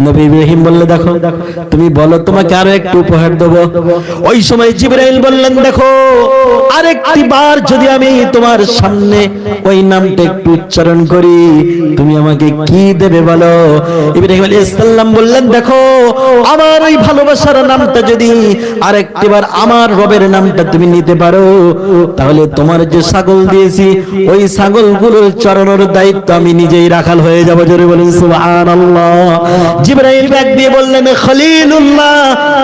নবী ইব্রাহিম বললে, দেখো তুমি বলো, তোমাকে আরো একটু উপহার দেবো। ওই সময় জিবরাইল বললেন, দেখো আরেকটি বার যদি আমি তোমার সামনে ওই নামটা একটু উচ্চারণ করি, তুমি আমাকে কি দেবে বলো? ইব্রাহিম আলাইহিস সালাম বললেন, দেখো আমার ওই ভালোবাসার নামটা যদি আরেকটি বার আমার রবের নামটা তুমি নিতে পারো, তাহলে তোমার যে ছাগল দিয়েছি ওই ছাগলগুলোর চড়ানোর দায়িত্ব আমি নিজেই রাখাল হয়ে যাব। জোরে বলুন সুবহানাল্লাহ। জিবরাইল ডাক দিয়ে বললেন, খলিলুল্লাহ,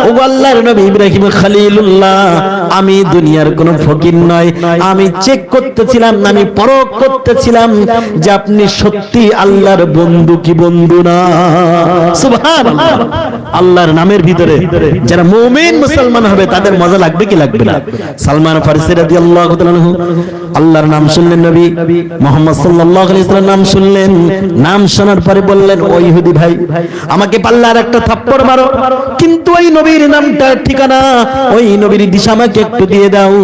ও আল্লাহর নবী ইব্রাহিম খলিলুল্লাহ, আমি দুনিয়ার কোন ফকির নয়, আমি চেক করতেছিলাম, আমি পরখ করতেছিলাম যে আপনি সত্যি আল্লাহর বন্ধু কি বন্ধু না। সুবহানাল্লাহ। আল্লাহর নামের ভিতরে যারা মুমিন মুসলমান হবে তাদের মজা লাগবে কি লাগবে না? সালমান ফারসি রাদিয়াল্লাহু তাআলা আনহু আল্লাহর নাম শুনলেন, নবী মুহাম্মদ সাল্লাল্লাহু আলাইহি ওয়াসাল্লাম নাম শুনলেন। নাম শোনার পরে বললেন, ও ইহুদি ভাই, আমাকে পারলে আর একটা থাপ্পড় মারো, কিন্তু ওই নবীর নামটা ঠিকানা ওই নবীর দিশা আমাকে একটু দিয়ে দাও।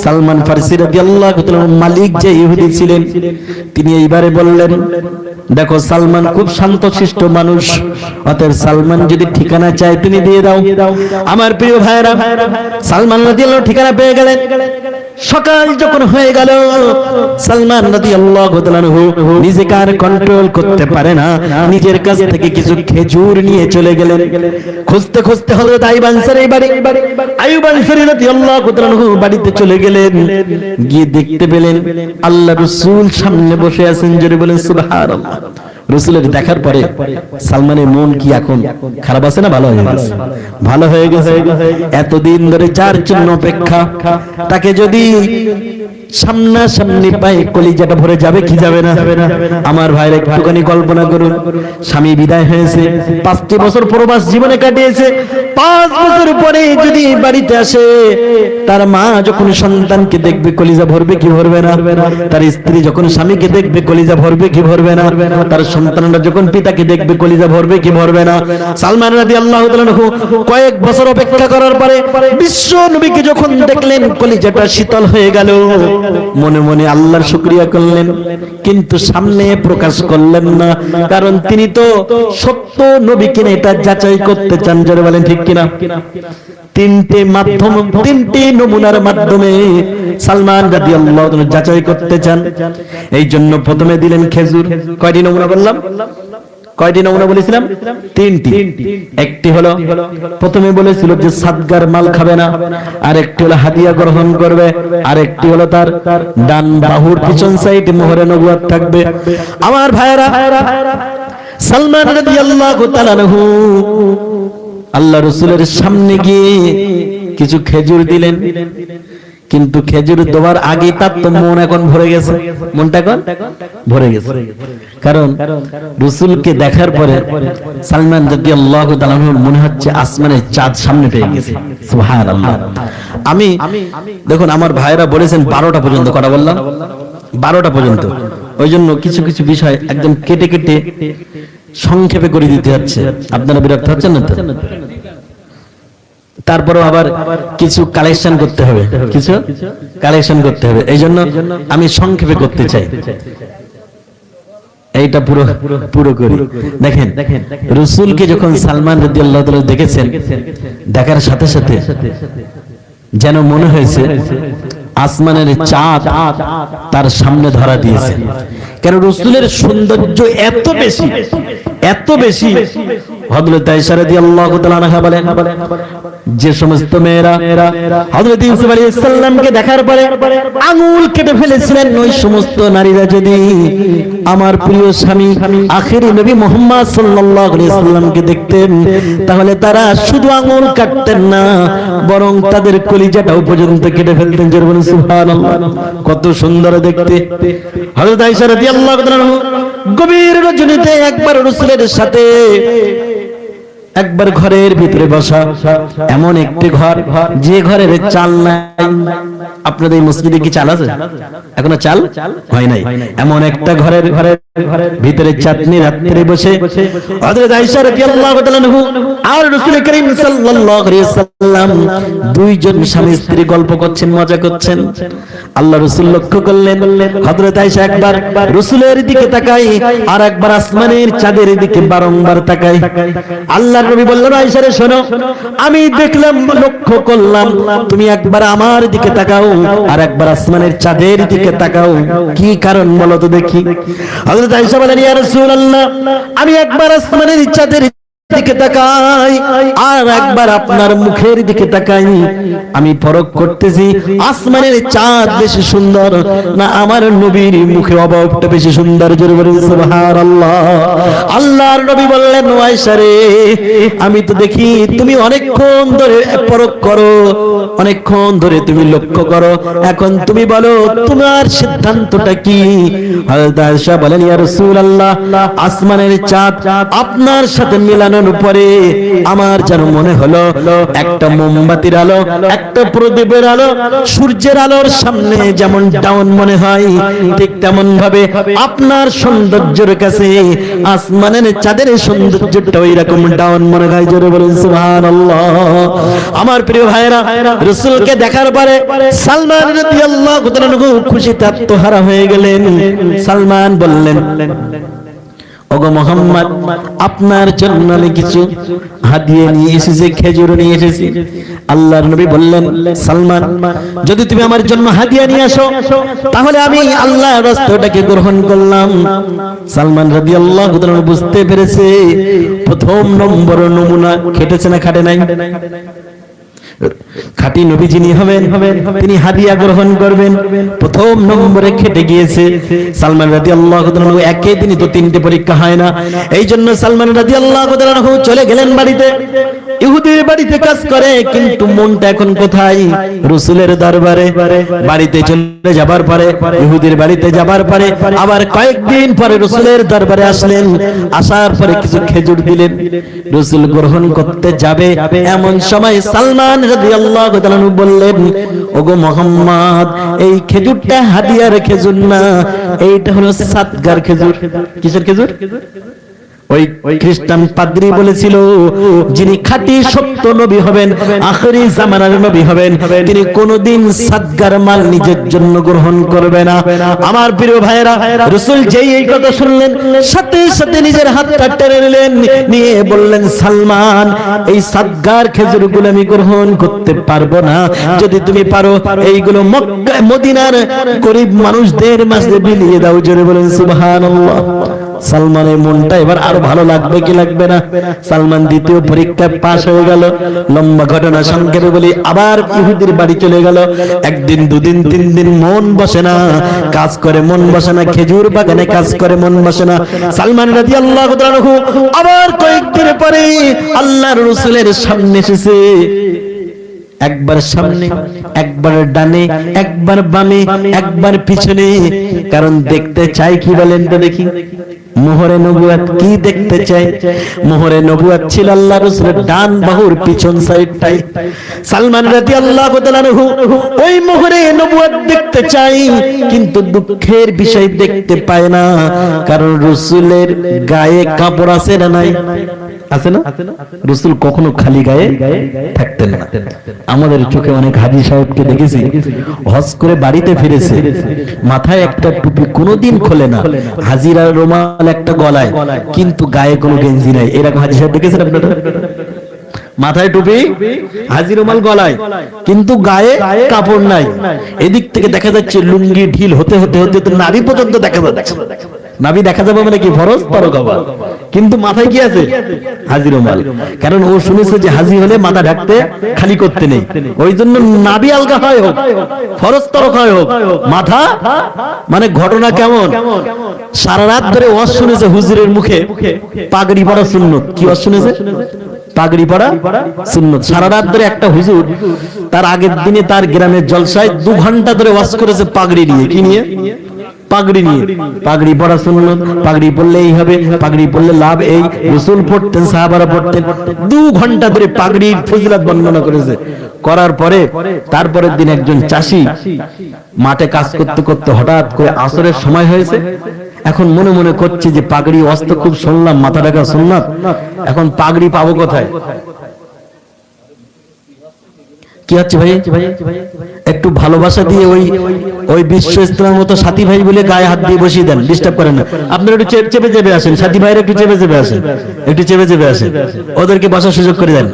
সালমান ফারসি রাদিয়াল্লাহু তাআলা মালিক যে ইহুদি ছিলেন, তিনি এইবারে বললেন, দেখো সালমান খুব শান্তশিষ্ট মানুষ, অতএব সালমান যদি ঠিকানা চায় তুমি দিয়ে দাও। আমার প্রিয় ভাইরা, সালমান রাদিয়াল্লাহু ঠিকানা পেয়ে গেলেন। সকাল যখন হয়ে গেল, সালমান রাদিয়াল্লাহু তাআলা নিজেকে আর কন্ট্রোল করতে পারে না, নিজের কাছ থেকে কিছু খেজুর নিয়ে চলে গেলেন। খুঁজতে খুঁজতে হযরত আইয়ুব আনসারী আইয়ুব আনসারী রাদিয়াল্লাহু তাআলা বাড়িতে চলে গেলেন। গিয়ে দেখতে পেলেন আল্লাহ রাসূল সামনে বসে আছেন। জোরে বলেন সুবহানাল্লাহ। রাসূলের দেখার পরে সালমানের মন কি এখন খারাপ আছে না ভালো হয়ে গেছে? ভালো হয়ে গেছে। এতদিন ধরে যার জন্য অপেক্ষা, তাকে যদি সামনাসামনি পায়ে কলিজাটা ভরে যাবে কি যাবে না? আমার ভাইরা একটুখানি কল্পনা করুন, স্বামী বিদায় হয়েছে, 5টি বছর প্রবাস জীবনে কাটিয়েছে, 5 বছর পরে যদি বাড়িতে আসে, তার মা যখন সন্তানকে দেখবে কলিজা ভরবে কি ভরবে না? তার স্ত্রী যখন স্বামীকে দেখবে কলিজা ভরবে কি ভরবে না? তার সন্তানরা যখন পিতাকে দেখবে কলিজা ভরবে কি ভরবে না? সালমান রাদিয়াল্লাহু তাআলা কয়েক বছর অপেক্ষা করার পরে বিশ্ব নবীকে যখন দেখলেন, কলিজাটা শীতল হয়ে গেল, মনে মনে আল্লাহর শুকরিয়া করলেন, কিন্তু সামনে প্রকাশ করলেন না, কারণ তিনি তো সত্য নবী কিনা এটা যাচাই করতে চান। যারা বলেন ঠিক কিনা? 3টে নমুনার মাধ্যমে সালমান রাদিয়াল্লাহু তাআলা যাচাই করতে চান। এই জন্য প্রথমে দিলেন খেজুর। কয়টি নমুনা বললাম? কয়টি নমুনা বলেছিলাম? 3টি। একটি হলো প্রথমে বলেছিল যে সাদগার মাল খাবে না, আর একটি হলো হাদিয়া গ্রহণ করবে, আর একটি হলো তার ডান বাহুর পিছন সাইডে মোহরে নবুয়ত থাকবে। আমার ভাইরা, সালমান রাদিয়াল্লাহু তাআলা আনহু আল্লাহ রাসূলের সামনে গিয়ে কিছু খেজুর দিলেন, কিন্তু খেজুর দেওয়ার আগে তার তো মন এখন ভরে গেছে। মনটা এখন ভরে গেছে, কারণ রাসূলকে দেখার পরে সালমান রাদিয়াল্লাহু তাআলা মনে হচ্ছে আসমানের চাঁদ সামনে পেয়ে গেছে। সুবহানাল্লাহ। আমি দেখুন, আমার ভাইরা বলেছেন 12টা পর্যন্ত। কটা বললাম? 12টা পর্যন্ত। ওই জন্য কিছু কিছু বিষয় একদম কেটে কেটে সংক্ষেপে করে দিতে হচ্ছে। আপনারা বিরক্ত হচ্ছেন না তো? তারপরেও আবার কিছু কালেকশন করতে হবে, কিছু কালেকশন করতে হবে। এই জন্য আমি সংক্ষেপে করতে চাই। এইটা পুরো পুরো করি। দেখেন, রাসূলকে যখন সালমান রাদিয়াল্লাহু তাআলা দেখেছেন, দেখার সাথে সাথে যেন মনে হয়েছে আসমানের চাঁদ তার সামনে ধরা দিয়েছে। কেন? রাসূলের সৌন্দর্য এত বেশি, এত বেশি, হযরত আয়েশা রাদিয়াল্লাহু তাআলা আনহা বলেন, যে সমস্ত মেয়েরা হযরত ইউসুফ আলাইহিস সালামকে দেখার পরে আঙুল কেটে ফেলেছিলেন, ওই সমস্ত নারীরা যদি আমার প্রিয় স্বামী আখেরি নবী মুহাম্মদ সাল্লাল্লাহু আলাইহি সাল্লামকে দেখতেন, তাহলে তারা শুধু আঙুল কাটতেন না, বরং তাদের কলিজাটাও পর্যন্ত কেটে ফেলতেন। জোরে বলুন সুবহানাল্লাহ। কত সুন্দর দেখতে। হযরত আয়েশা রাদিয়াল্লাহু তাআলা গভীর রজনীতে একবার রাসূলের সাথে একবার ঘরের ভিতরে বসা, এমন একটি ঘর যে ঘরের চাল নাই। আপনাদের এই মসজিদে কি চাল আছে? এখনো চাল হয় নাই। এমন একটা ঘরের ভিতরে চাটনি রাত্রে বসে হযরত আয়েশা রাদিয়াল্লাহু তাআলা আর রাসূল করিম সাল্লাল্লাহু আলাইহি সাল্লাম দুইজন স্বামী স্ত্রী গল্প করছেন, মজা করছেন। আল্লাহ রাসূল লক্ষ্য করলেন হযরত আয়েশা একবার রাসূলের দিকে তাকায় আর একবার আসমানের চাঁদের দিকে বারংবার তাকায়। আল্লাহর নবী বললেন, আয়েশা রে শোনো, আমি দেখলাম, লক্ষ্য করলাম তুমি একবার আমার দিকে তাকাও আর একবার আসমানের চাঁদের দিকে তাকাও, কি কারণ বলো তো দেখি। হযরত আয়েশা বলেন, ইয়া রাসূলুল্লাহ, আমি একবার আসমানের চাঁদের দিকে তাকাই আর একবার আপনার মুখের দিকে তাকাই, আমি পরখ করতেছি আসমানের চাঁদ বেশি সুন্দর না আমার নবীর মুখে অবয়বটা বেশি সুন্দর। জোরে বলুন সুবহানাল্লাহ। আল্লাহর নবী বললেন, আয়েশা রে, আমি তো দেখি তুমি অনেকক্ষণ ধরে পরখ করো, অনেকক্ষণ ধরে তুমি লক্ষ্য করো, এখন তুমি বলো তোমার সিদ্ধান্তটা কি। হযরত আয়েশা বলেন, ইয়া রাসূলুল্লাহ, আসমানের চাঁদ আপনার সাথে মিলানোর পরে আমার যেন মনে হলো একটা মোমবাতির আলো, একটা প্রদীপের আলো সূর্যের আলোর সামনে যেমন ডাউন মনে হয়, ঠিক তেমন ভাবে আপনার সৌন্দর্যের কাছে আসমানের চাঁদের সৌন্দর্যটা ওইরকম ডাউন মনে হয়। জোরে বলুন সুবহানাল্লাহ। আমার প্রিয় ভাইরা, রাসূলকে দেখার পরে সালমান রাদিয়াল্লাহু তাআলা খুশিতে আত্মহারা হয়ে গেলেন। সালমান বললেন, ওগো মুহাম্মদ, আপনার জন্য আমি কিছু হাদিয়া নিয়ে এসেছি, খেজুর নিয়ে এসেছি। আল্লাহর নবী বললেন, সালমান, যদি তুমি আমার জন্য হাদিয়া নিয়ে আসো তাহলে আমি আল্লাহর রাস্তাটাকে গ্রহণ করলাম। সালমান রাদিয়াল্লাহু তাআলা বুঝতে পেরেছে প্রথম নম্বর নমুনা খেটেছে না খাটে নাই। খাঁটি নবী যিনি হবেন তিনি হাদিয়া গ্রহণ করবেন, প্রথম নম্বরে খেটে গিয়েছে সালমান রাদিয়াল্লাহু তাআলা। একই দিনই তো তিনটে পরীক্ষা হয় না, এই জন্য সালমান রাদিয়াল্লাহু তাআলা চলে গেলেন বাড়িতে। ইহুদির বাড়িতে কাজ করে, কিন্তু মনটা এখন কোথায়? রাসূলের দরবারে। বাড়িতে চলে যাবার পরে, ইহুদির বাড়িতে যাবার পরে আবার কয়েকদিন পরে রাসূলের দরবারে আসলেন। আসার পরে কিছু খেজুর দিলেন, রাসূল গ্রহণ করতে যাবে, এমন সময় সালমান রাদিয়াল্লাহু তাআলা বললেন, ওগো মুহাম্মদ, এই খেজুরটা হাদিয়ার খেজুর না, এইটা হলো সাদগার খেজুর। কিসের খেজুর? ওই খ্রিস্টান পাদ্রী বলেছিল যিনি খাঁটি সত্য নবী হবেন, আখিরি জামানার নবী হবেন, তিনি কোনোদিন সাদগার মাল নিজের জন্য গ্রহণ করবে না। আমার প্রিয় ভাইরা, রাসূল যেই এই কথা শুনলেন সাথে সাথে নিজের হাতটা টেনে নিলেন, নিয়ে বললেন, সালমান, এই সাদগার খেজুরগুলো আমি গ্রহণ করতে পারবো না, যদি তুমি পারো এইগুলো মক্কা মদিনার গরিব মানুষদের মাঝে বিলিয়ে দাও। জোরে বলেন সুবহানাল্লাহ। সালমানের মনটা এবার আরো ভালো লাগবে কি লাগবে না? সালমান দ্বিতীয় পরীক্ষায় পাশ হয়ে গেল। লম্বা ঘটনা সংক্ষেপে বলি, আবার ইহুদির বাড়ি চলে গেল। একদিন, দুদিন, 3 দিন মন বসে না, কাজ করে মন বসে না, খেজুর বাগানে কাজ করে মন বসে না। সালমান রাদিয়াল্লাহু তাআলা আবার কয়েকদিন পরে আল্লাহর রাসূলের সামনে এসেছে। একবার সামনে, একবার ডানে, একবার বামে, একবার পিছনে, কারণ দেখতে চাই কি বলেন তো দেখি? মোহরে নবুয়ত কি দেখতে চাই? মোহরে নবুয়ত ছিল আল্লাহর রাসূলের ডান বাহুর পিছন সাইডটাই। সালমান রাদিয়াল্লাহু তাআলা ওই মোহরে নবুয়ত দেখতে চাই, কিন্তু দুঃখের বিষয় দেখতে পায় না, কারণ রাসূলের গায়ে কাপড় আছে না নাই? আছে না? রাসূল কখনো খালি গায়ে থাকতেন না। আমাদের চোখে অনেক হাজী সাহেবকে দেখেছি, হজ করে বাড়িতে ফিরেছে, মাথায় একটা টুপি কোনোদিন খোলে না, হাজিরা রুমাল একটা গলায়, কিন্তু গায়ে কোনো গেঞ্জি নাই। এরকম হাজী সাহেব দেখেছেন আপনারা? মাথায় টুপি, হাজী রুমাল গলায়, কিন্তু গায়ে কাপড় নাই। এদিক থেকে দেখা যাচ্ছে লুঙ্গি ঢিল হতে হতে হতে তো নাভি পর্যন্ত দেখা যাচ্ছে। নাভি দেখা যাবে মানে কি ফরজ তরক হবা, কিন্তু মাথায় কি আছে? হাজি রুমাল। কারণ ও শুনেছে যে হাজি হলে মাথা ঢাকতে খালি করতে নেই, ওই জন্য নাভি আলগা হয় হোক, ফরজ তরক হয় হোক, মাথা মানে ঘটনা কেমন? সারা রাত ধরে ওয়াজ শুনেছে হুজুরের মুখে পাগড়ি পরা সুন্নত। কি ওয়াজ শুনেছে? পাগড়ি পরা সুন্নত। সারা রাত ধরে একটা হুজুর তার আগের দিনে তার গ্রামের জলসায় 2 ঘন্টা ধরে ওয়াজ করেছে পাগড়ি নিয়ে। কি নিয়ে? পাগড়ি নিয়ে। পাগড়ি পরা সুন্নত, পাগড়ি পরলে এই হবে, পাগড়ি পরলে লাভ এই। রাসূল পড়তেন, সাহাবারা পড়তেন, 2 ঘন্টা ধরে পাগড়ির ফজিলত বর্ণনা করেছে। করার পরে তারপরের দিন একজন চাষি মাঠে কাজ করতে করতে হঠাৎ করে আসরের সময় হয়েছে। এখন মনে মনে করছে যে পাগড়ি অস্ত খুব শুনলাম মাথা ঢাকা সুন্নাত, এখন পাগড়ি পাবো কোথায়? কি হচ্ছে ভাই? একটু ভালোবাসা দিয়ে ওই বিশ্ব ইসলামের মতো সাথী ভাই বলে গায়ে হাত দিয়ে বসিয়ে দেন, ডিস্টার্ব করেন না। আপনারা একটু চেপে চেপে আসেন, সাথী ভাইরা একটু চেপে চেপে আসেন, একটু চেপে চেপে আসেন, ওদেরকে বসার সুযোগ করে দেন।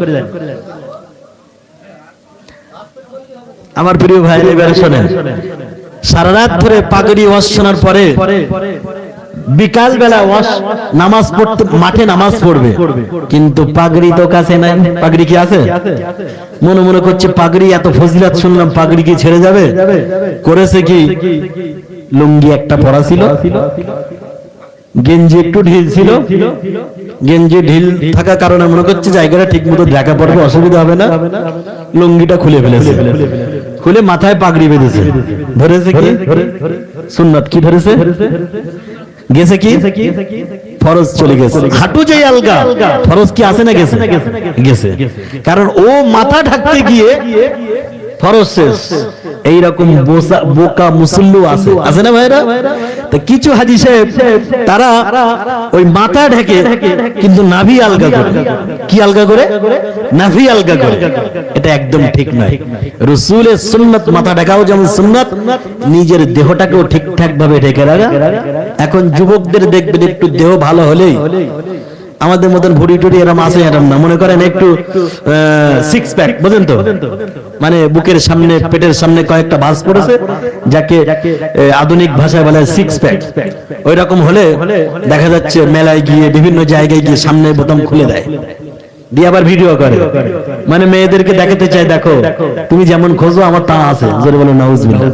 আমার প্রিয় ভাই, এবারে শোনেন, সারা রাত ধরে পাগড়ি ওয়াজ শোনার পরে বিকাল বেলা নামাজ পড়তে মাঠে নামাজ পড়বে, কিন্তু পাগড়ি তো কাছে নাই। পাগড়ি কি আছে? মনে মনে করছে পাগড়ি এত ফজিলত শুনলাম, পাগড়ি কি ছেড়ে যাবে? করেছে কি, লুঙ্গি একটা পরা ছিল, গেঞ্জি একটু ঢিল ছিল, গেঞ্জি ঢিল থাকার কারণে মনে করছে জায়গাটা ঠিক মতো ঢাকা পড়বে, অসুবিধা হবে না, লুঙ্গিটা খুলে ফেলেছে, খুলে মাথায় পাগড়ি বেঁধেছে। ধরেছে কি সুন্নাত? কি ধরেছে? গেছে কি ফরজ চলে গেছে। হাঁটু যে আলগা, ফরজ কি আছে না গেছে? গেছে। কারণ ও মাথা ঢাকতে গিয়ে ফরজ শেষ। এইরকম বোকা মুসল্লু আছে, আছে না ভাইরা? তো কিছু হাজি সাহেব তারা ওই মাথা ঢেকে কিন্তু নাভি আলগা করে। কি আলগা করে? নাভি আলগা করে। এটা একদম ঠিক নয়। রাসূলের সুন্নাত মাথা ঢাকাও যেমন সুন্নাত, নিজের দেহটাকেও ঠিকঠাক ভাবে ঢেকে রাখা। এখন যুবকদের দেখবেন একটু দেহ ভালো হলেই আমাদের মতন ভুড়ি টুড়ি এরম আছে, এরম না, মনে করেন একটু 6 প্যাক, বুঝেন তো, মানে বুকের সামনে পেটের সামনে কয়েকটা ভাঁজ পড়েছে, যাকে আধুনিক ভাষায় বলে 6 প্যাক। ওই রকম হলে দেখা যাচ্ছে মেলায় গিয়ে বিভিন্ন জায়গায় গিয়ে সামনে বোতাম খুলে দেয়, দিয়ে আবার ভিডিও করে, মানে মেয়েদেরকে দেখাতে চায় দেখো তুমি যেমন খোঁজো আমার তা আছে। জোরে বলো নাউজুবিল্লাহ।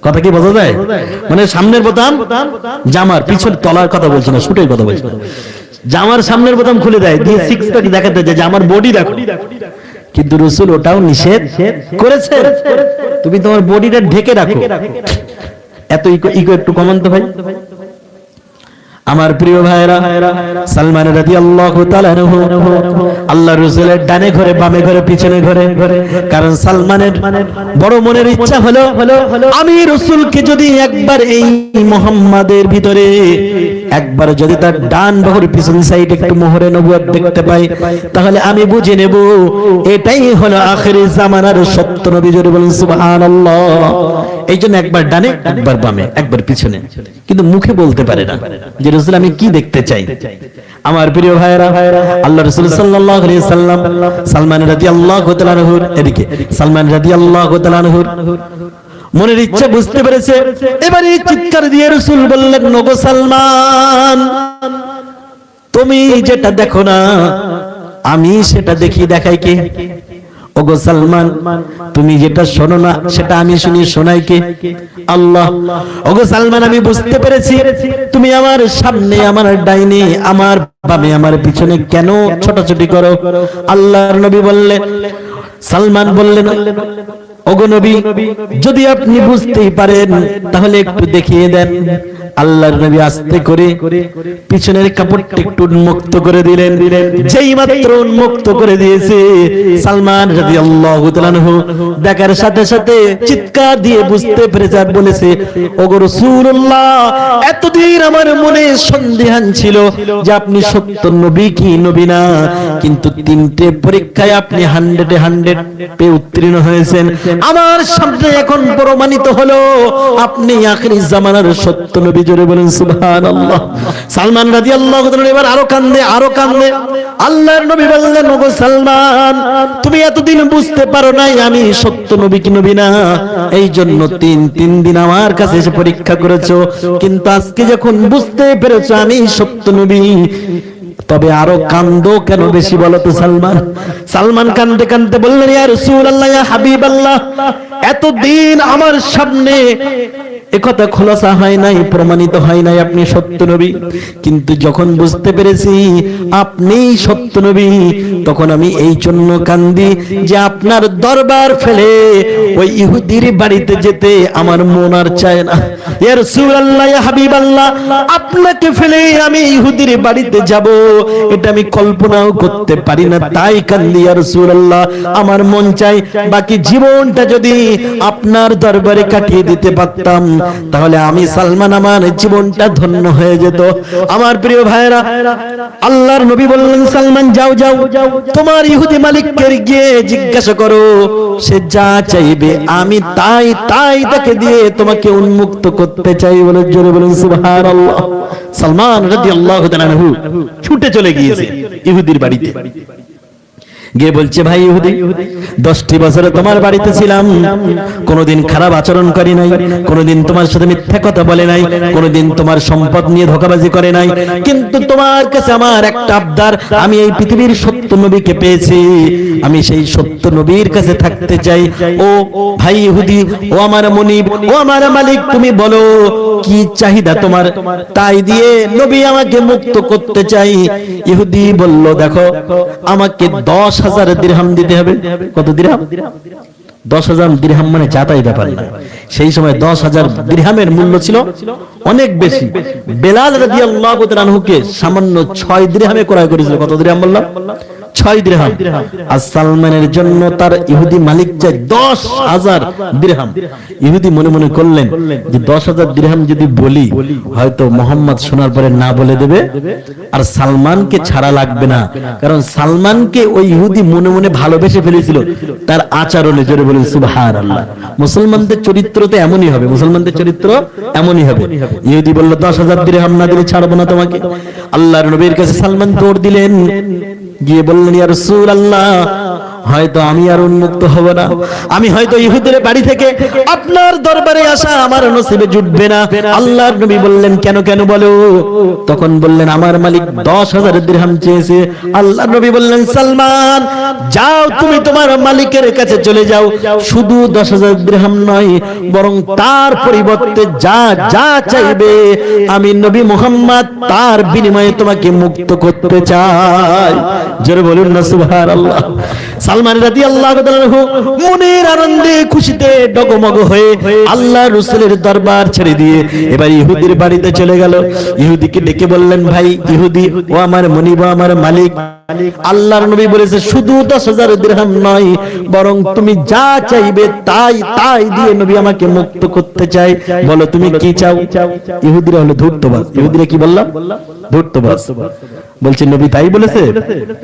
কথা কি বোঝা যায়? মানে সামনের বোতাম জামার পিছন তলার কথা বলছি না, শুটের কথা বলছি। জামার সামনের বোতাম খুলে দেয়, দিয়ে 6 প্যাক দেখাতে যায় যে আমার বডি দেখো। কিন্তু রাসূল ওটাও নিষেধ করেছে, তুমি তোমার বডিটা ঢেকে রাখো। এত ইগো একটু কমান তো ভাই। আমার প্রিয় ভাইরা, সালমান রাদিয়াল্লাহু তাআলা আনহু আল্লাহর রাসূলের ডানে ঘরে, বামে ঘরে, পিছনে ঘরে। কারণ সালমানের বড় মনের ইচ্ছা হলো আমি রাসূলকে যদি একবার এই মুহাম্মাদের ভিতরে একবার যদি তার ডান বাহুর পিছন সাইড একটু মোহরে নবুয়ত দেখতে পাই, তাহলে আমি বুঝে নেব এটাই হলো আখিরি জামানার সত্য নবী। জোরে বলুন সুবহানাল্লাহ। এই জন্য একবার ডানে, একবার বামে, একবার পিছনে, কিন্তু মুখে বলতে পারে না যে রাসূল আমি কি দেখতে চাই। আমার প্রিয় ভাইরা, আল্লাহ রাসূল সাল্লাল্লাহু আলাইহি সাল্লাম সালমান রাদিয়াল্লাহু তাআলা আনহুর এদিকে, সালমান রাদিয়াল্লাহু তাআলা আনহুর মনের ইচ্ছা বুঝতে পেরেছে। এবারে চিৎকার দিয়ে রাসূল বললেন, নগো সালমান, তুমি যেটা দেখো না আমি সেটা দেখি, দেখাই কে? ওগো সালমান, তুমি যেটা শোনো না সেটা আমি শুনি, শোনাই কে? আল্লাহ। ওগো সালমান, আমি বুঝতে পেরেছি তুমি আমার সামনে, আমার ডাইনে, আমার বামে, আমার পিছনে কেন ছোটাছুটি করো? আল্লাহর নবী বললেন, সালমান বললেন, ওগো নবী, যদি আপনি বুঝতেই পারেন তাহলে একটু দেখিয়ে দেন। আল্লাহর নবী আস্তে করে পিছনের কাপড়টা একটু উন্মুক্ত করে দিলেন। যেই মাত্র উন্মুক্ত করে দিয়েছে, সালমান রাদিয়াল্লাহু তাআলা আনহু দেখার সাথে সাথে চিৎকার দিয়ে বুঝতে পেরেছে আর বলেছে, ওগো রাসূলুল্লাহ, এতদিন আমার মনে সন্দেহান ছিল যে আপনি সত্য নবী কি নবী না, কিন্তু 3টে পরীক্ষায় আপনি 100-এ 100 পেয়ে উত্তীর্ণ হয়েছেন। আমার সামনে এখন প্রমাণিত হলো আপনি আখিরি জামানার সত্য নবী। নবী, জোরে বলেন সুবহানাল্লাহ। সালমান রাদিয়াল্লাহু তাআলা এবার আরো কান্দে, আরো কান্দে। আল্লাহর নবী বললেন, ওগো সালমান, তুমি এতদিন বুঝতে পারো নাই আমি সত্য নবী কি নবী না, এই জন্য তিন দিন আমার কাছে এসে পরীক্ষা করেছো, কিন্তু আজকে যখন বুঝতে পেরেছো আমি সত্য নবী, তবে আরো কান্দো কেন বেশি বলো তো সালমান? সালমান কান্দতে কান্দতে বললেন, ইয়া রাসূলুল্লাহ, ইয়া হাবিবাল্লাহ, এতদিন আমার সামনে একথা খোলাসা হয় নাই, প্রমাণিত হয় নাই আপনি সত্য নবী, কিন্তু যখন বুঝতে পেরেছি আপনি সত্য নবী, তখন আমি এই জন্য কান্দি যে আপনার দরবার ফেলে ওই ইহুদির বাড়িতে যেতে আমার মন আর চায় না। ইয়া রাসূলুল্লাহ, ইয়া হাবিবাল্লাহ, আপনাকে ফেলে আমি ইহুদির বাড়িতে যাব, এটা আমি কল্পনাও করতে পারি না, তাই কান্দি ইয়া রাসূলুল্লাহ। আমার মন চাই বাকি জীবনটা যদি আপনার দরবারে কাটিয়ে দিতে পারতাম, তাহলে আমি সালমান আমার জীবনটা ধন্য হয়ে যেত। আমার প্রিয় ভাইরা, আল্লাহর নবী বললেন, সালমান যাও যাও, তোমার ইহুদি মালিককে গিয়ে জিজ্ঞাসা করো, সে যা চাইবে আমি তাই তাকে দিয়ে তোমাকে উন্মুক্ত করতে চাই। বলে জোরে বলুন সুবহানাল্লাহ। সালমান রাদিয়াল্লাহু তাআলা আনহু ছুটে চলে গিয়েছে ইহুদির বাড়িতে, গিয়ে বলছে, ভাই ইহুদি, 10টি বছরে তোমার বাড়িতে ছিলাম, কোনোদিন খারাপ আচরণ করি নাই, কোনোদিন তোমার সাথে মিথ্যা কথা বলে নাই, কোনোদিন তোমার সম্পদ নিয়ে ধোঁকাবাজি করে নাই, কিন্তু তোমার কাছে আমার একটা আবদার, আমি এই পৃথিবীর সত্য নবীকে পেয়েছি, আমি সেই সত্য নবীর কাছে থাকতে চাই। ও ভাই ইহুদি, ও আমার মনিব, ও আমার মালিক, তুমি বলো কি চাহিদা তোমার, তাই দিয়ে নবী আমাকে মুক্ত করতে চাই। ইহুদি বলল, দেখো, আমাকে 10,000 দিরহাম দিতে হবে। কত দিরহাম? 10,000 দিরহাম মানে যাতাই ব্যাপার না, সেই সময় 10,000 দিরহামের মূল্য ছিল অনেক বেশি। বেলাল রাদিয়াল্লাহু তাআলা আনহুকে সামান্য 6 দিরহামে ক্রয় করেছিল। কত দিরহাম বললাম? 6 দিরহাম। আর সালমানের জন্য তার ইহুদি মালিক চাই 10,000 দিরহাম। ইহুদি মনে মনে করলেন যে 10,000 দিরহাম যদি বলি, হয়তো মুহাম্মদ শোনার পরে না বলে দেবে, আর সালমানকে ছাড়া লাগবে না, কারণ সালমানকে ওই ইহুদি মনে মনে ভালোবেসে ফেলেছিল তার আচরণে। জোরে বলেন সুবহানাল্লাহ। মুসলমানদের চরিত্র তো এমনই হবে, মুসলমানদের চরিত্র এমনই হবে। ইহুদি বলল, 10,000 দিরহাম না দিলে ছাড়বো না তোমাকে। আল্লাহর নবীর কাছে সালমান দৌড় দিলেন, গিয়ে বললেন, ইয়া রাসূলুল্লাহ, হয়তো আমি আর উন্মুক্ত হব না, আমি হয়তো ইহুদের বাড়ি থেকে আপনার দরবারে আসা আমার নসিবে জুটবে না। আল্লাহর নবী বললেন, কেন কেন বলো? তখন বললেন, আমার মালিক 10,000 দিরহাম চেয়েছে। আল্লাহর নবী বললেন, সালমান যাও, তুমি তোমার মালিকের কাছে চলে যাও, শুধু 10,000 দিরহাম নয়, বরং তার পরিবর্তে যা যা চাইবে আমি নবী মুহাম্মদ তার বিনিময়ে তোমাকে মুক্ত করতে চাই। জোরে বলুন না সুবহানাল্লাহ। সালমান রাদিয়াল্লাহু তাআলা মনের আনন্দে খুশিতে ডগমগ হয়ে আল্লাহর রাসূলের দরবার ছেড়ে দিয়ে এবার ইহুদির বাড়িতে চলে গেল। ইহুদিকে ডেকে বললেন, ভাই ইহুদি, ও আমার মনিব, আমার মালিক, আল্লাহর নবী বলেছে শুধু 10,000 দিরহাম নয়, বরং তুমি যা চাইবে তাই দিয়ে নবী আমাকে মুক্ত করতে চাই, বলো তুমি কি চাও? ইহুদিরা হলো ধূর্তবাজ। ইহুদিরা কি বললাম? ধূর্তবাজ। বলছে, নবী তাই বলেছে,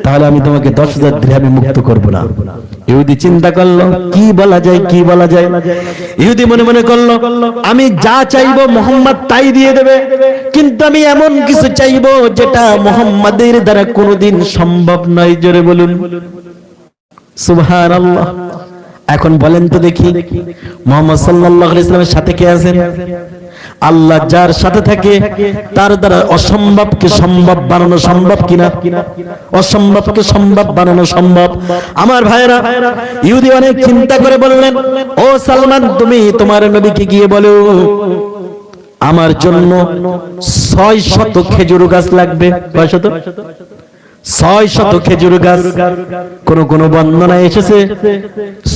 তাহলে আমি তোমাকে 10,000 দিরহামে মুক্ত করব না। ইহুদি চিন্তা করলো, কি বলা যায়, কি বলা যায়। ইহুদি মনে মনে করলো, আমি যা চাইবো মুহাম্মদ তাই দিয়ে দেবে, কিন্তু আমি এমন কিছু চাইবো যেটা মুহাম্মাদের দ্বারা কোনোদিন সম্ভব নয়। জোরে বলুন সুবহানাল্লাহ। এখন বলেন তো দেখি, মুহাম্মদ সাল্লাল্লাহু আলাইহি ওয়াসাল্লামের সাথে কে আছেন? আল্লাহ যার সাথে থাকে তার দ্বারা অসম্ভবকে সম্ভব বানানো সম্ভব কিনা? অসম্ভবকে সম্ভব বানানো সম্ভব। আমার ভাইরা, ইহুদি অনেক চিন্তা করে বললেন, ও সালমান, তুমি তোমার নবীকে গিয়ে বলো আমার জন্য 600 খেজুর গাছ লাগবে। কয় শত? 600 খেজুর গাছ। কোন কোন বর্ণনায় এসেছে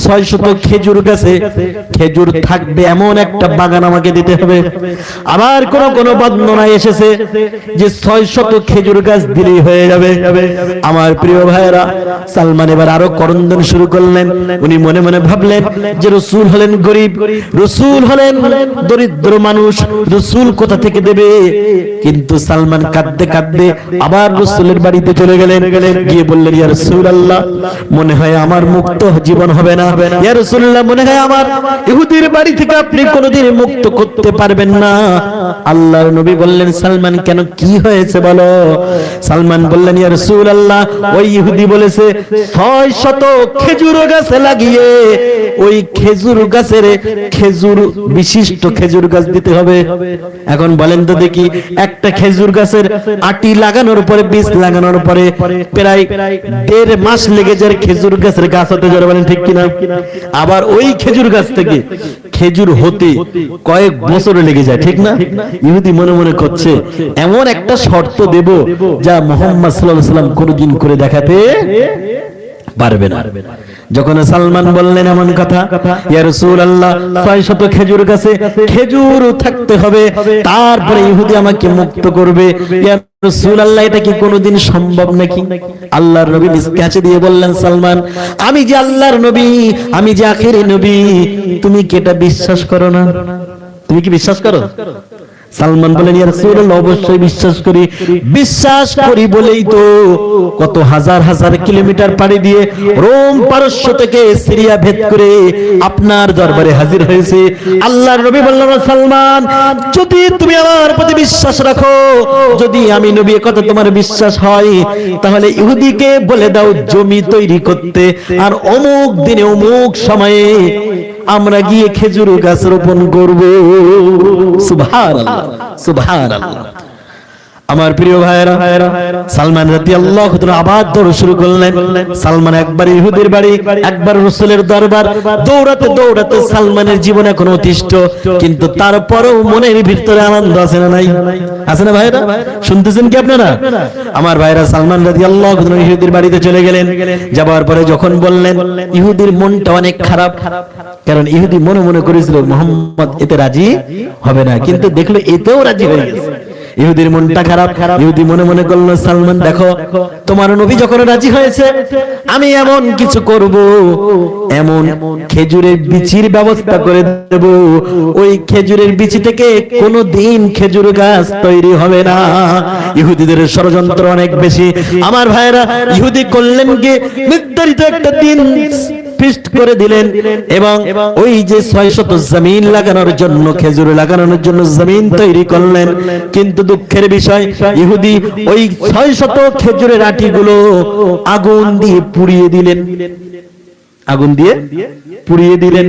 600 খেজুর গাছে খেজুর থাকবে এমন একটা বাগান আমাকে দিতে হবে। আবার কোন কোন বর্ণনায় এসেছে যে 600 খেজুর গাছ দিলেই হয়ে যাবে। আমার প্রিয় ভাইরা, সালমান এবার আরো করন্দন শুরু করলেন। উনি মনে মনে ভাবলেন যে রাসূল হলেন গরিব, রাসূল হলেন দরিদ্র মানুষ, রাসূল কোথা থেকে দেবে? কিন্তু সালমান কাঁদতে কাঁদতে আবার রাসূলের বাড়িতে চলে গেলেন, গিয়ে বললেন ইয়া রাসূলুল্লাহ মনে হয় আমার মুক্ত জীবন হবে না, ইয়া রাসূলুল্লাহ মনে হয় আমার ইহুদির বাড়ি থেকে আপনি কোনোদিন মুক্ত করতে পারবেন না। আল্লাহর নবী বললেন সালমান কেন, কি হয়েছে বলো? সালমান বললেন ইয়া রাসূলুল্লাহ ওই ইহুদি বলেছে 600 খেজুর গাছে লাগিয়ে ওই খেজুর গাছের খেজুর বিশিষ্ট খেজুর গাছ দিতে হবে। এখন বলেন তো দেখি, একটা খেজুর গাছের আটি লাগানোর পরে, বীজ লাগানোর পরে প্রায় 1.5 মাস লেগে যায় খেজুর গাছের গাছ হতে, যারা বলেন ঠিক কিনা? আবার ওই খেজুর গাছ থেকে খেজুর হতে কয়েক বছর লেগে যায়, ঠিক না? ইহুদি মনে মনে করছে এমন একটা শর্ত দেব যা মুহাম্মদ সাল্লাল্লাহু আলাইহি ওয়াসাল্লাম কোনদিন করে দেখাতে পারবে না। যখন সালমান বললেন এমন কথা, ইয়া রাসূলুল্লাহ 600 খেজুর গাছে খেজুর থাকতে হবে, তারপরে ইহুদি আমাকে মুক্ত করবে, ইয়া রাসূলুল্লাহ এটা কি কোনোদিন সম্ভব নাকি? আল্লাহর নবী মিসকাচে দিয়ে বললেন সালমান আমি যে আল্লাহর নবী, আমি যে আখেরি নবী, তুমি কি এটা বিশ্বাস করো না? তুমি কি বিশ্বাস করো? সালমান বলেন ইয়া রাসূলুল্লাহ অবশ্যই বিশ্বাস করি। বিশ্বাস করি বলেই তো কত হাজার হাজার কিলোমিটার পাড়ি দিয়ে রোম পারস্য থেকে সিরিয়া ভেদ করে আপনার দরবারে হাজির হয়েছে। আল্লাহর নবী বললেন সালমান যদি তুমি আমার প্রতি বিশ্বাস রাখো, যদি আমি নবী কথা তোমার বিশ্বাস হয়, তাহলে ইহুদিকে বলে দাও জমি তৈরি করতে, আর অমুক দিনে অমুক সময়ে আমরা গিয়ে খেজুর গাছ রোপণ করব। সুবহানাল্লাহ সুবহানাল্লাহ। আমার প্রিয় ভাইরা, সালমান রাদিয়াল্লাহু তাআলা আবার দৌড় শুরু করলেন। সালমান একবার ইহুদির বাড়ি, একবার রাসূলের দরবার, দৌড়াতে দৌড়াতে সালমানের জীবন এখন অতিষ্ঠ, কিন্তু তারপরেও মনের ভিতরে আনন্দ আছে না নাই? আছে না ভাইরা? শুনতেছেন কি আপনারা? আমার ভাইরা, সালমান রাদিয়াল্লাহু তাআলা ইহুদির বাড়িতে চলে গেলেন। যাবার পরে যখন বললেন, ইহুদির মনটা অনেক খারাপ, কারণ ইহুদি মনে মনে করেছিল মুহাম্মদ এতে রাজি হবে না, কিন্তু দেখলো এতেও রাজি হয়ে গেছে। ইহুদির মনটা খারাপ। ইহুদি মনে মনে করলো সালমান দেখো তোমার নবী যখন রাজি হয়েছে, আমি এমন কিছু করব, এমন খেজুরের বিচির ব্যবস্থা করে দেব, ওই খেজুরের বিচি থেকে কোনোদিন খেজুর গাছ তৈরি হবে না। ইহুদিদের ষড়যন্ত্র অনেক বেশি। আমার ভাইরা, ইহুদি করলেন কি নির্ধারিত একটা দিন ফিক্সড করে দিলেন, এবং ওই যে 600 জমিন লাগানোর জন্য, খেজুর লাগানোর জন্য জমিন তৈরি করলেন। কিন্তু দুঃখের বিষয় ইহুদি ওই 600 খেজুরের আটিগুলো আগুন দিয়ে পুড়িয়ে দিলেন, আগুন দিয়ে পুড়িয়ে দিলেন।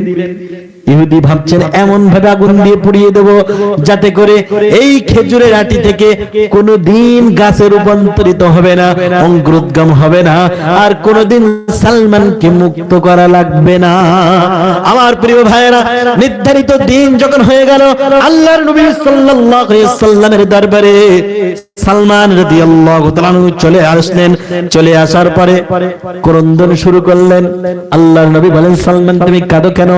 ইহুদি ভাবছেন এমন ভাবে আগুন দিয়ে পুড়িয়ে দেব যাতে করে এই খেজুরের আটি থেকে কোনোদিন গাছে রূপান্তরিত হবে না, অঙ্কুরোদ্গম হবে না, আর কোনোদিন সালমানকে মুক্ত করা লাগবে না। আমার প্রিয় ভাইরা, নির্ধারিত দিন যখন হয়ে গেল, আল্লাহর নবী সাল্লাল্লাহু আলাইহি ওয়াসাল্লামের দরবারে সালমান রাদিয়াল্লাহু তাআলা চলে আসলেন। চলে আসার পরে ক্রন্দন শুরু করলেন। আল্লাহর নবী বলেন সালমান তুমি কাঁদো কেন?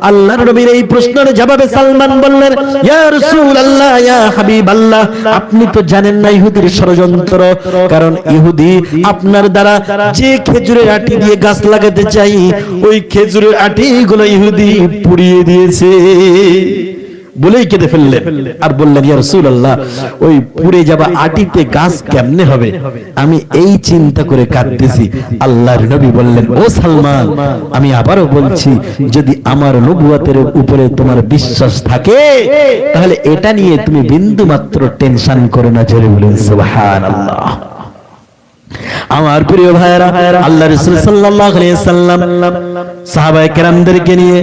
আল্লাহর নবীর এই প্রশ্নের জবাবে সালমান বললেন ইয়া রাসূলুল্লাহ, ইয়া হাবিবাল্লাহ, আপনি তো জানেন না ইহুদির ষড়যন্ত্র, কারণ ইহুদি আপনার দ্বারা যে খেজুরের আটি দিয়ে গাছ লাগাতে চাই, ওই খেজুরের আটিগুলো ইহুদি পুড়িয়ে দিয়েছে। বলেই কেঁদে ফেললেন আর বললেন ইয়া রাসূলুল্লাহ ওই পুড়ে যাওয়া আটিতে গাছ কেমনে হবে, আমি এই চিন্তা করে কাঁদতেছি। আল্লাহর নবী বললেন ও সালমান, আমি আবারও বলছি, যদি আমার নবুয়তের উপরে তোমার বিশ্বাস থাকে তাহলে এটা নিয়ে তুমি বিন্দু মাত্র টেনশন করো না। জোরে বলুন সুবহানাল্লাহ। আমার প্রিয় ভাইরা, আল্লাহ রাসূল সাল্লাল্লাহু আলাইহি সাল্লাম সাহাবায়ে কেরামদেরকে নিয়ে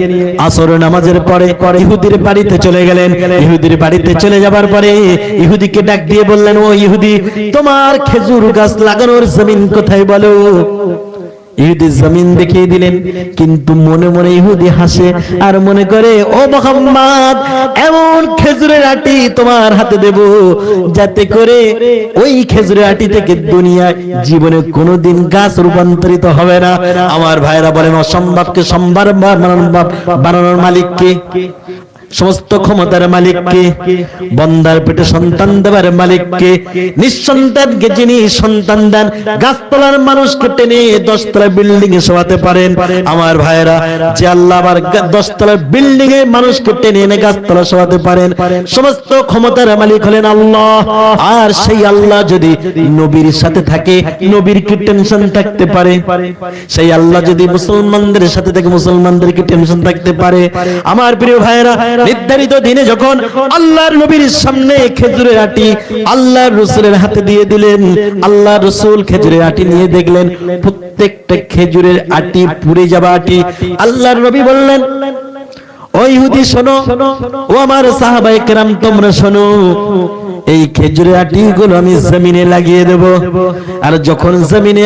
আসর নামাজের পরে ইহুদির বাড়িতে চলে গেলেন। ইহুদির বাড়িতে চলে যাবার পরে ইহুদিকে ডাক দিয়ে বললেন ও ইহুদি, তোমার খেজুর গাছ লাগানোর জমিন কোথায় বলো? ইহুদি জমিন দেখিয়ে দিলেন, কিন্তু মনে মনে ইহুদি হাসে আর মনে করে ও মুহাম্মদ, এমন খেজুরের আটি তোমার হাতে দেব যাতে করে ওই খেজুরের আটি থেকে দুনিয়ায় জীবনে কোনোদিন গাছ রূপান্তরিত হবে না। আমার ভাইরা বলেন অসম্ভবকে সম্ভব বানানোর মালিক কে? সমস্ত ক্ষমতার মালিক কে? বান্দার পেটে সন্তান দেবার মালিক কে? নিঃসন্তানকে যিনি সন্তান দেন, গাছতলার মানুষকে টেনে 10 তলা বিল্ডিং এ শোয়াতে পারেন। আমার ভাইরা, যে আল্লাহ আবার 10 তলা বিল্ডিং এ মানুষকে টেনে এনে গাছতলা শোয়াতে পারেন, সমস্ত ক্ষমতার মালিক হলেন আল্লাহ। আর সেই আল্লাহ যদি নবীর সাথে থাকে, নবীর কি টেনশন থাকতে পারে? সেই আল্লাহ যদি মুসলমানদের সাথে থাকে, মুসলমানদের কি টেনশন থাকতে পারে? আমার প্রিয় ভাইরা, নির্ধারিত দিনে যখন আল্লাহর নবীর সামনে খেজুরের আটি আল্লাহর রাসূলের হাতে দিয়ে দিলেন, আল্লাহর রাসূল খেজুরের আটি নিয়ে দেখলেন প্রত্যেকটা খেজুরের আটি পুড়ে যাওয়া আটি। আল্লাহর নবী বললেন, ও ইহুদি শোনো, ও আমার সাহাবায়ে কেরাম তোমরা শোনো, এই খেজুরের আটিগুলো আমি জমিনে লাগিয়ে দেব। আর যখন জমিনে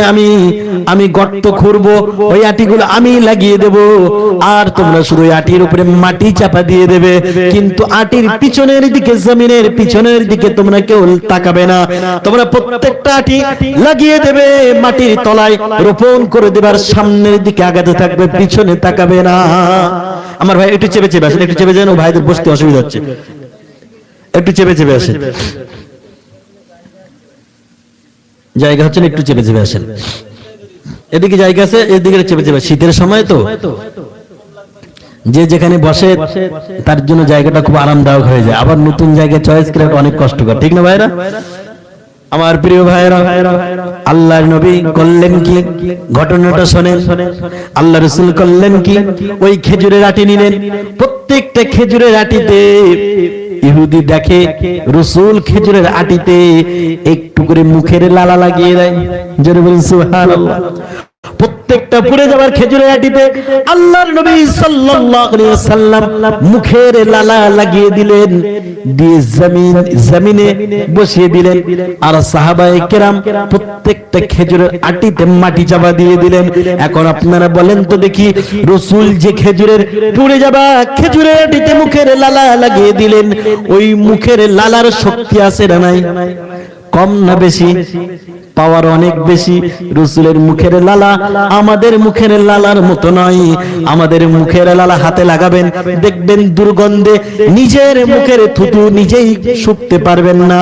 আমি গর্ত খুঁড়ব, ওই আটিগুলো আমি লাগিয়ে দেব। আর তোমরা শুধু আটির উপরে মাটি চাপা দিয়ে দেবে, কিন্তু আটির পিছনের দিকে, জমিনের পিছনের দিকে তোমরা কেউ তাকাবে না। তোমরা প্রত্যেকটা আটি লাগিয়ে দেবে, মাটির তলায় রোপণ করে দেবার, সামনের দিকে আগাতে থাকবে, পিছনে তাকাবে না। আমার ভাই একটু চেপে চেপে আসেন, একটু চেপে যান, ও ভাইদের বসতে অসুবিধা হচ্ছে, একটু চেপে চেপে আসেন। জায়গা হচ্ছে না, একটু চেপে চেপে আসেন। এদিকে জায়গা আছে, এদিকে চেপে চেপে। শীতের সময় তো যে যেখানে বসে তার জন্য জায়গাটা খুব আরামদায়ক হয়ে যায়। আবার নতুন জায়গা চয়েস করে অনেক কষ্টকর, ঠিক না ভাইরা? আমার প্রিয় ভাইরা, আল্লাহর নবী করলেন কি? ঘটনাটা শোনেন। আল্লাহ রাসূল করলেন কি? ওই খেজুরের আটি নিলেন, প্রত্যেকটা খেজুরের আটিতে ইহুদি দেখে রাসূল খেজুরের আটিতে একটু করে মুখের লালা লাগিয়ে দেয়। জোরে বলুন সুবহানাল্লাহ। প্রত্যেকটা পুড়ে যাওয়ার খেজুরের আটিতে আল্লাহর নবী সাল্লাল্লাহু আলাইহি ওয়াসাল্লাম মুখের লালা লাগিয়ে দিলেন, দিয়ে জমিনে বসিয়ে দিলেন। আর সাহাবায়ে কেরাম প্রত্যেকটা খেজুরের আটিতে মাটি চাপা দিয়ে দিলেন। এখন আপনারা বলেন তো দেখি, রাসূল যে খেজুরের পুড়ে যাওয়া খেজুরের আটিতে মুখের লালা লাগিয়ে দিলেন, ওই মুখের লালার শক্তি আছে না নাই? কম না বেশি? পাওয়ার অনেক বেশি। রাসূলের মুখের লালা আমাদের মুখের লালার মতো নয়। আমাদের মুখের লালা হাতে লাগাবেন, দেখবেন দুর্গন্ধে নিজের মুখের থুতু নিজেই শুকতে পারবেন না,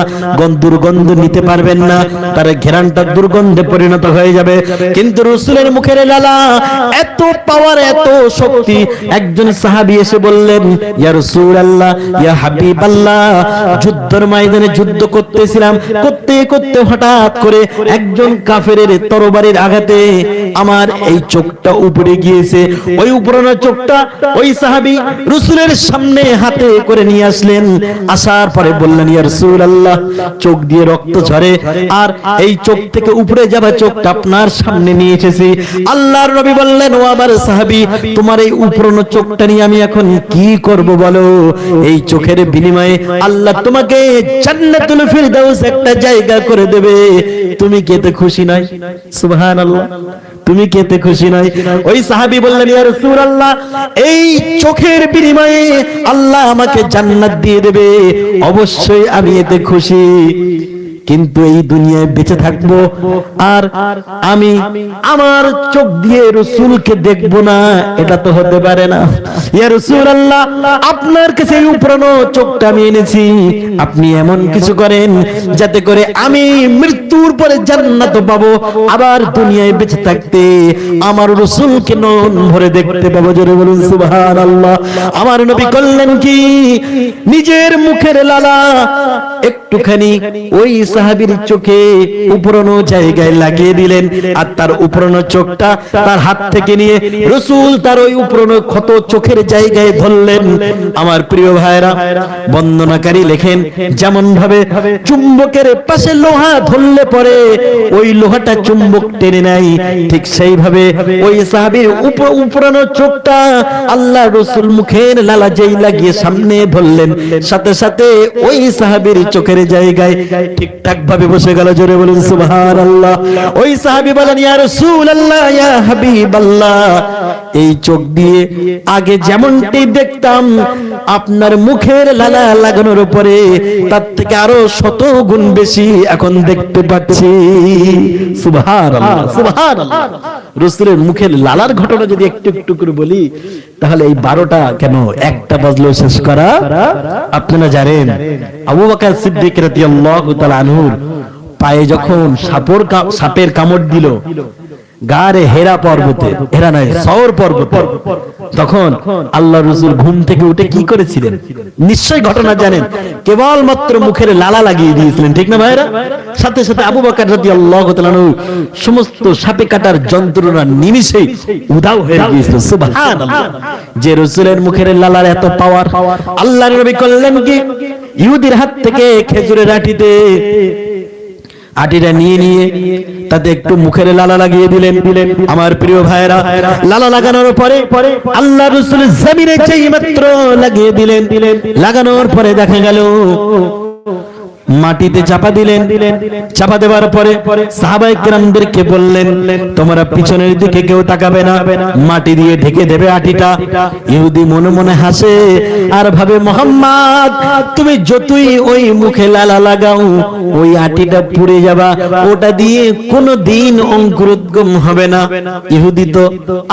দুর্গন্ধ নিতে পারবেন না, তার ঘ্রাণটা দুর্গন্ধে পরিণত হয়ে যাবে। কিন্তু রাসূলের মুখের লালা এত পাওয়ার, এত শক্তি। একজন সাহাবী এসে বললেন, ইয়া রাসূলুল্লাহ, ইয়া হাবিবাল্লাহ, যুদ্ধের ময়দানে যুদ্ধ করতেছিলাম, করতে করতে হঠাৎ করে একজন কাফেরের তরবারির আঘাতে আমার এই চোখটা উপরে গিয়েছে। ওই উপরানো চোখটা ওই সাহাবী রাসূলের সামনে হাতে করে নিয়ে আসলেন। আসার পরে বললেন, ইয়া রাসূলুল্লাহ, চোখ দিয়ে রক্ত ঝরে, আর এই চোখ থেকে উপরে যাওয়া চোখটা আপনার সামনে নিয়ে এসেছি। আল্লাহর নবী বললেন, ও আমার সাহাবী, তোমার এই উপরানো চোখটা নিয়ে আমি এখন কি করব বলো? এই চোখের বিনিময়ে আল্লাহ তোমাকে জান্নাতুল ফিরদাউস একটা জায়গা করে দেবে। তুমি কি এতে খুশি নয়? সুবহানাল্লাহ, তুমি কি এতে খুশি নয়? ওই সাহাবী বললেন, ইয়া রাসূলুল্লাহ, এই চোখের বিনিময়ে আল্লাহ আমাকে জান্নাত দিয়ে দেবে, অবশ্যই আমি এতে খুশি। কিন্তু এই দুনিয়ায় বেঁচে থাকবো আর আমি আমার চোখ দিয়ে রাসূলকে দেখবো না, এটা তো হতে পারে না। ইয়া রাসূলুল্লাহ, আপনার কাছে এই উপরানো চোখটা আমি এনেছি, আপনি এমন কিছু করেন যাতে করে আমি মৃত্যুর পরে জান্নাত পাবো, আবার দুনিয়ায় বেঁচে থাকতে আমার রাসূলকে নয়ন ভরে দেখতে পাবো। জোরে বলুন সুবহানাল্লাহ। আমার নবী করলেন কি? নিজের মুখের লালা একটুখানি ওই সাহাবীর চোখে উপরানো জায়গায় লাগিয়ে দিলেন, আর তার উপরানো চোখটা তার হাত থেকে নিয়ে রাসূল তার ওই উপরানো ক্ষত চোখের জায়গায় ধরলেন। আমার প্রিয় ভাইরা, বন্দনাকারী লেখেন, যেমন ভাবে চুম্বকের পাশে লোহা ধরলে পরে ওই লোহাটা চুম্বক টেনে নেয়, ঠিক সেইভাবে ওই সাহাবীর উপরানো চোখটা আল্লাহ রাসূল মুখের লালা যেই লাগিয়ে সামনে ধরলেন, সাথে সাথে ওই সাহাবীর চোখের জায়গায় ঠিক ঠিকঠাক ভাবে বসে গেল। জোরে বলুন সুবহানাল্লাহ। ওই সাহাবী বলেন, ইয়া রাসূলুল্লাহ, ইয়া হাবিবাল্লাহ, এই চোখ দিয়ে আগে যেমনটি দেখতাম আপনার মুখের লালা লাগানোর উপরে তার থেকে আরো 100 গুণ বেশি এখন দেখতে পাচ্ছি। সুবহানাল্লাহ, সুবহানাল্লাহ। রাসূলের মুখের লালার ঘটনা যদি একটু একটু করে বলি, তাহলে এই 12টা কেন একটা বাজলো শেষ করা। আপনারা জানেন আবু বকর সিদ্দিক রাদিয়াল্লাহু তাআলা আনহু পায়ে যখন সাপের কামড় দিল গারে হেরা পর্বতে, হেরা নয় সওর পর্বতে, তখন আল্লাহর রাসূল ঘুম থেকে উঠে কি করেছিলেন? নিশ্চয় ঘটনা জানেন। কেবলমাত্র মুখের লালা লাগিয়ে দিয়েছিলেন, ঠিক না ভাইরা? সাথে সাথে আবু বকর রাদিয়াল্লাহু তাআলা সমস্ত সাপে কাটার যন্ত্রণা নিমিষেই উধাও হয়ে গিয়েছিল। সুবহানাল্লাহ। যে রাসূলের মুখের লালার এত পাওয়ার, আল্লাহর নবী করলেন কি, ইহুদির হাত থেকে খেজুরের আটিটা নিয়ে তাতে একটু মুখের লালা লাগিয়ে দিলেন। আমার প্রিয় ভাইরা, লালা লাগানোর পরে আল্লাহ রাসূল জমিনে যেই মাত্র লাগিয়ে দিলেন, লাগানোর পরে দেখা গেল মাটিতে চাপা দিলেন। চাপা দেওয়ার পরে সাহাবায়ে কেরামদেরকে বললেন, তোমরা পিছনের দিকে কেউ তাকাবে না, মাটি দিয়ে ঢেকে দেবে আটিটা। ইহুদি মনে মনে হাসে আর ভাবে, মুহাম্মদ তুমি যতই ওই মুখে লালা লাগাও ওই আটিটা পুড়ে যাবা, ওটা দিয়ে কোনোদিন অঙ্কুরোদ্গম হবে না। ইহুদি তো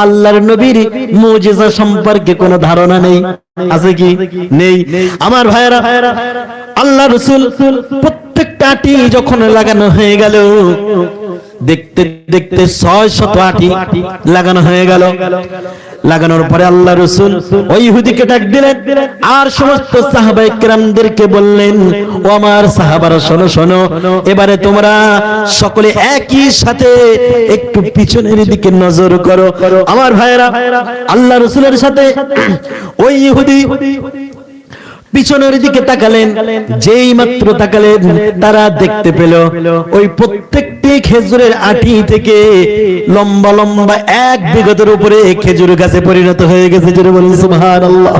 আল্লাহর নবীর মুজিজা সম্পর্কে কোনো ধারণা নেই, আছে কি? নেই। আমার ভাইরা, আল্লাহ রাসূল প্রত্যেকটা আটি যখন লাগানো হয়ে গেল, দেখতে দেখতে 600 আটি লাগানো হয়ে গেল। লাগানোর পরে আল্লাহ রাসূল ওই ইহুদিকে ডাক দিলেন আর সমস্ত সাহাবায়ে কেরামদেরকে বললেন, ও আমার সাহাবারা, শোনো শোনো, এবারে তোমরা সকলে একই সাথে একটু পিছনের দিকে নজর করো। আমার ভাইরা, আল্লাহ রাসূলের সাথে ওই ইহুদি পিছনের দিকে তাকালেন। যেই মাত্র তাকালেন, তারা দেখতে পেল ওই প্রত্যেকটি খেজুরের আটি থেকে লম্বা লম্বা 1 বিঘতের উপরে খেজুর গাছে পরিণত হয়ে গেছে। জোরে বলুন সুবহানাল্লাহ,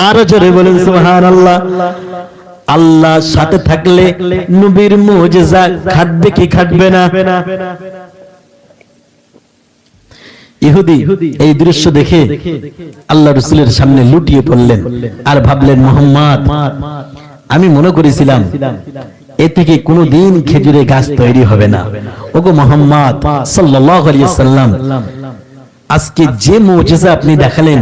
আরো জোরে বলুন সুবহানাল্লাহ। আল্লাহ সাথে থাকলে নবীর মুজিজা খাটবে কি খাটবে না? ইহুদি এই দৃশ্য দেখে আল্লাহ রাসূলের সামনে লুটিয়ে পড়লেন আর ভাবলেন, মুহাম্মদ, আমি মনে করেছিলাম এ থেকে কোনোদিন খেজুরের গাছ তৈরি হবে না। ওগো মুহাম্মদ সাল্লাল্লাহু আলাইহি ওয়াসাল্লাম, আজকে যে মুজিজা আপনি দেখালেন,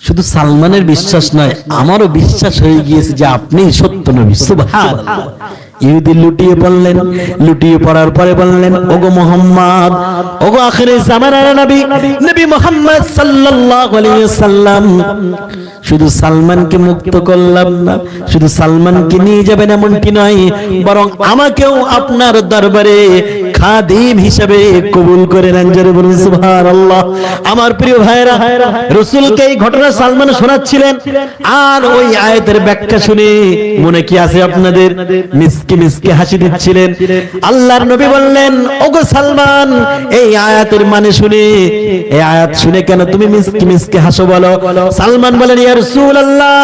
শুধু সালমানের বিশ্বাস নয়, আমারও বিশ্বাস হয়ে গিয়েছে যে আপনিই সত্য নবী। সুবহানাল্লাহ। ইহুদি লুটিয়ে পড়লেন। লুটিয়ে পড়ার পরে বললেন, ওগো মুহাম্মদ, ওগো আখিরে জামানার নবী, নবী মুহাম্মদ সাল্লাল্লাহু আলাইহি ওয়াসাল্লাম, শুধু সালমানকে মুক্ত করলাম না, শুধু সালমানকে নিয়ে যাবেন এমনটি নয়, বরং আমাকেও আপনার দরবারে খাদিম হিসেবে কবুল করে নেন। জোরে বলুন সুবহানাল্লাহ। আমার প্রিয় ভাইরা, রাসূলকে এই ঘটনা সালমান শোনাচ্ছিলেন আর ওই আয়াতের ব্যাখ্যা শুনে মনে কি আছে আপনাদের? মিসকি মিসকি হাসি দিচ্ছিলেন। আল্লাহর নবী বললেন, ওগো সালমান, এই আয়াতের মানে শুনে, এই আয়াত শুনে কেন তুমি মিসকি মিসকি হাসো বলো? সালমান বলেন, ইয়া রাসূলুল্লাহ,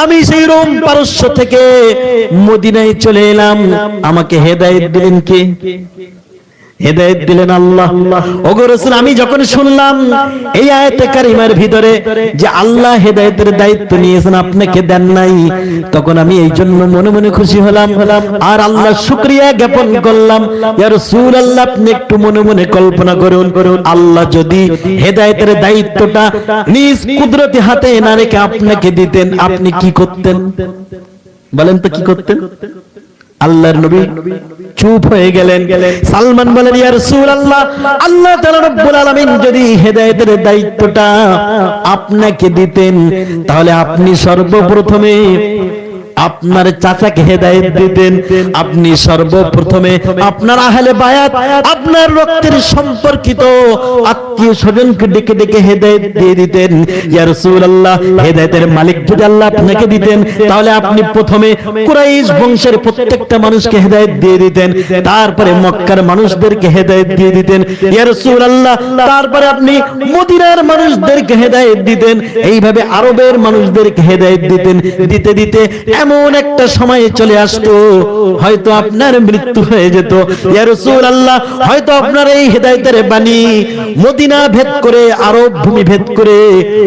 আমি সেই রোম পারস্য থেকে মদিনায় চলে এলাম, আমাকে হেদায়েত দিলেন কে? হেদায়েত দিলেন আল্লাহ। ওগো রাসূল, আমি যখন শুনলাম এই আয়াতে কারিমার ভিতরে যে আল্লাহ হেদায়েতের দায়িত্ব নিয়েছেন, আপনাকে দেন নাই, তখন আমি এই জন্য মনে মনে খুশি হলাম আর আল্লাহ শুকরিয়া জ্ঞাপন করলাম। ইয়া রাসূলুল্লাহ, আপনি একটু মনে মনে কল্পনা করুন, আল্লাহ যদি হেদায়েতের দায়িত্বটা নিজ কুদরতি হাতে না রেখে আপনাকে দিতেন, আপনি কি করতেন? বলেন তো কি করতেন? আল্লাহর নবী চুপ হয়ে গেলেন। সালমান বলেন, ইয়া রাসূলুল্লাহ, আল্লাহ তাআলা রব্বুল আলামিন যদি হেদায়েতের দায়িত্বটা আপনাকে দিতেন, তাহলে আপনি সর্বপ্রথমে আপনার চাচাকে হেদায়েত দিতেন, আপনি সর্বপ্রথমে আপনার আহলে বায়াত, আপনার রক্তের সম্পর্কিত আত্মীয় স্বজনকে ডেকে ডেকে হেদায়েত দিয়ে দিতেন। ইয়া রাসূলুল্লাহ, হেদায়েতের মালিক যদি আল্লাহ আপনাকে দিতেন, তাহলে আপনি প্রথমে কুরাইশ বংশের প্রত্যেকটা মানুষকে হেদায়েত দিয়ে দিতেন, তারপরে মক্কার মানুষদেরকে হেদায়েত দিয়ে দিতেন। ইয়া রাসূলুল্লাহ, তারপরে আপনি মদিনার মানুষদেরকে হেদায়েত দিতেন, এইভাবে আরবের মানুষদেরকে হেদায়েত দিতেন। দিতে দিতে এমন একটা সময় চলে আসতো হয়তো আপনার মৃত্যু হয়ে যেত। ইয়া রাসূলুল্লাহ, হয়তো আপনার এই হেদায়েতের বাণী মদিনা ভেদ করে আরব ভূমি ভেদ করে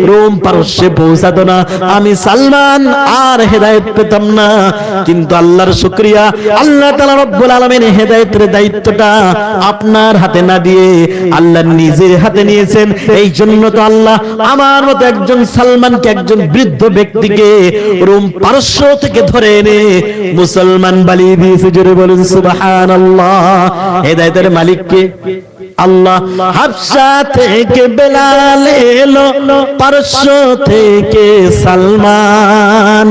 রোম পারস্যে পৌঁছাতো না, আমি সালমান আর হেদায়েত পেতাম না। কিন্তু আল্লাহর শুকরিয়া, আল্লাহ তাআলা রব্বুল আলামিন হেদায়েতের দায়িত্বটা আপনার হাতে না দিয়ে আল্লাহ নিজের হাতে নিয়েছেন। এই জন্য তো আল্লাহ আমার মতো একজন সালমানকে, একজন বৃদ্ধ ব্যক্তিকে রোম পারস্য থেকে ধরে এনে মুসলমান বানিয়ে দিয়েছে। জোরে বলুন সুবহানাল্লাহ। হেদায়েতের মালিক কে? আল্লাহ। হাবশা থেকে বেলাল এলো, পারস্য থেকে সালমান,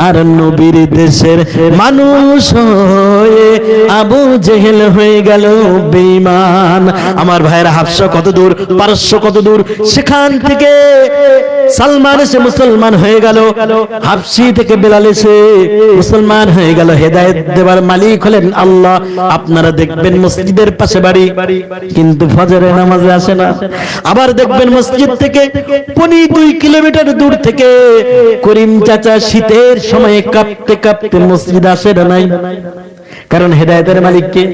আর নবীর দেশের মানুষ হয়ে আবু জেহেল হয়ে গেল বেঈমান। আমার ভাইরা, হাবশা কত দূর, পারস্য কত দূর, সেখান থেকে সালমান এসে মুসলমান হয়ে গেল, হাবশি থেকে বেলাল এসে মুসলমান হয়ে গেল। হেদায়েত দেবার মালিক হলেন আল্লাহ। আপনারা দেখবেন মসজিদের পাশে বাড়ি, কিন্তু ফজরের নামাজে আসে না। আবার দেখবেন মসজিদ থেকে 2 কিলোমিটার দূর থেকে করিম চাচা শীতের সময়ে কাঁপতে কাঁপতে মসজিদ আসে না। নাই, কারণ হেদায়েতের মালিক কে?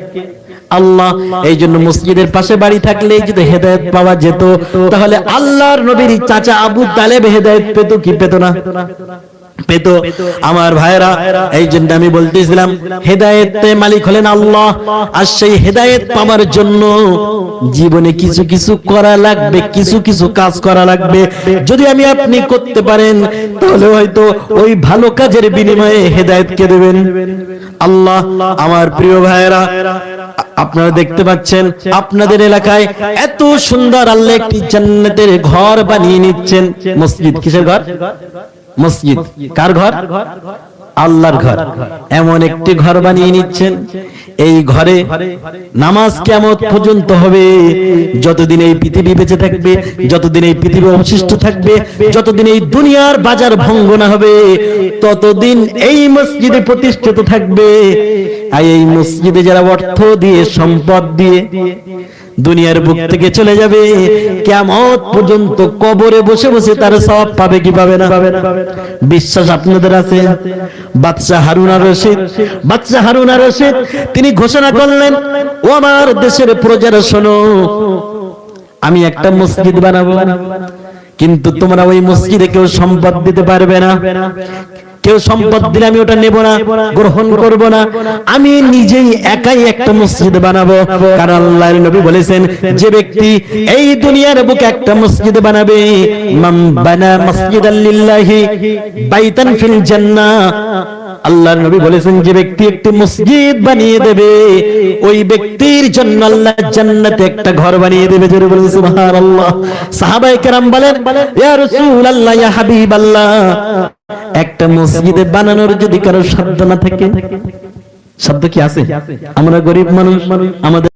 আল্লাহ। এই জন্য মসজিদের পাশে বাড়ি থাকলে যদি হেদায়েত পাওয়া যেত, তাহলে আল্লাহর নবীর চাচা আবু তালেব হেদায়েত পেত কি পেত না? পেত। আমার ভাইরা, এই জন্য আমি বলতেছিলাম হেদায়েতের মালিক হলেন আল্লাহ। আর সেই হেদায়েত পাওয়ার জন্য জীবনে কিছু কিছু করা লাগবে, কিছু কিছু কাজ করা লাগবে। যদি আমি আপনি করতে পারেন, তাহলে হয়তো ওই ভালো কাজের বিনিময়ে হেদায়েত কে দেবেন? আল্লাহ। আমার প্রিয় ভাইরা, আপনারা দেখতে পাচ্ছেন আপনাদের এলাকায় এত সুন্দর আল্লাহ একটি জান্নাতের ঘর বানিয়ে নিচ্ছেন। মসজিদ কিসের ঘর? মসজিদ। কার ঘর? আল্লাহর ঘর। এমন একটি ঘর বানিয়ে নিচ্ছেন, এই ঘরে নামাজ কিয়ামত পর্যন্ত হবে। যতদিন এই পৃথিবী বেঁচে থাকবে, যতদিন এই পৃথিবী অবশিষ্ট থাকবে, যতদিন এই দুনিয়ার বাজার ভঙ্গ না হবে, ততদিন এই মসজিদে প্রতিষ্ঠিত থাকবে। আর এই মসজিদে যারা অর্থ দিয়ে, সম্পদ দিয়ে দুনিয়ার বুক থেকে চলে যাবে, কিয়ামত পর্যন্ত কবরে বসে বসে তার সওয়াব পাবে কি পাবে না? বিশ্বাস আপনাদের আছে? বাদশা হারুন আর রশিদ, বাদশা হারুন আর রশিদ তিনি ঘোষণা করলেন, ও আমার দেশের প্রজারা শোনো, আমি একটা মসজিদ বানাবো, কিন্তু তোমরা ওই মসজিদে কেউ সম্পদ দিতে পারবে না। কেউ সম্পদ দিলে আমি ওটা নেব না, গ্রহণ করব না। আমি নিজেই একাই একটা মসজিদ বানাবো। কারণ আল্লাহর নবী বলেছেন, যে ব্যক্তি এই দুনিয়ার বুকে একটা মসজিদ বানাবে, মান বানা মাসজিদাল লিল্লাহি বাইতান ফিল জান্নাহ, আল্লাহর নবী বলেছেন যে ব্যক্তি একটি মসজিদ বানিয়ে দেবে, ওই ব্যক্তির জন্য আল্লাহ জান্নাতে একটা ঘর বানিয়ে দেবে। জোরে বলুন সুবহানাল্লাহ। সাহাবায়ে কেরাম বলেন, ইয়া রাসূলুল্লাহ, ইয়া হাবিবাল্লাহ, একটা মসজিদে বানানোর যদি কারো সাধ্য না থাকে, সাধ্য কি আছে? আমরা গরিব মানুষ, আমাদের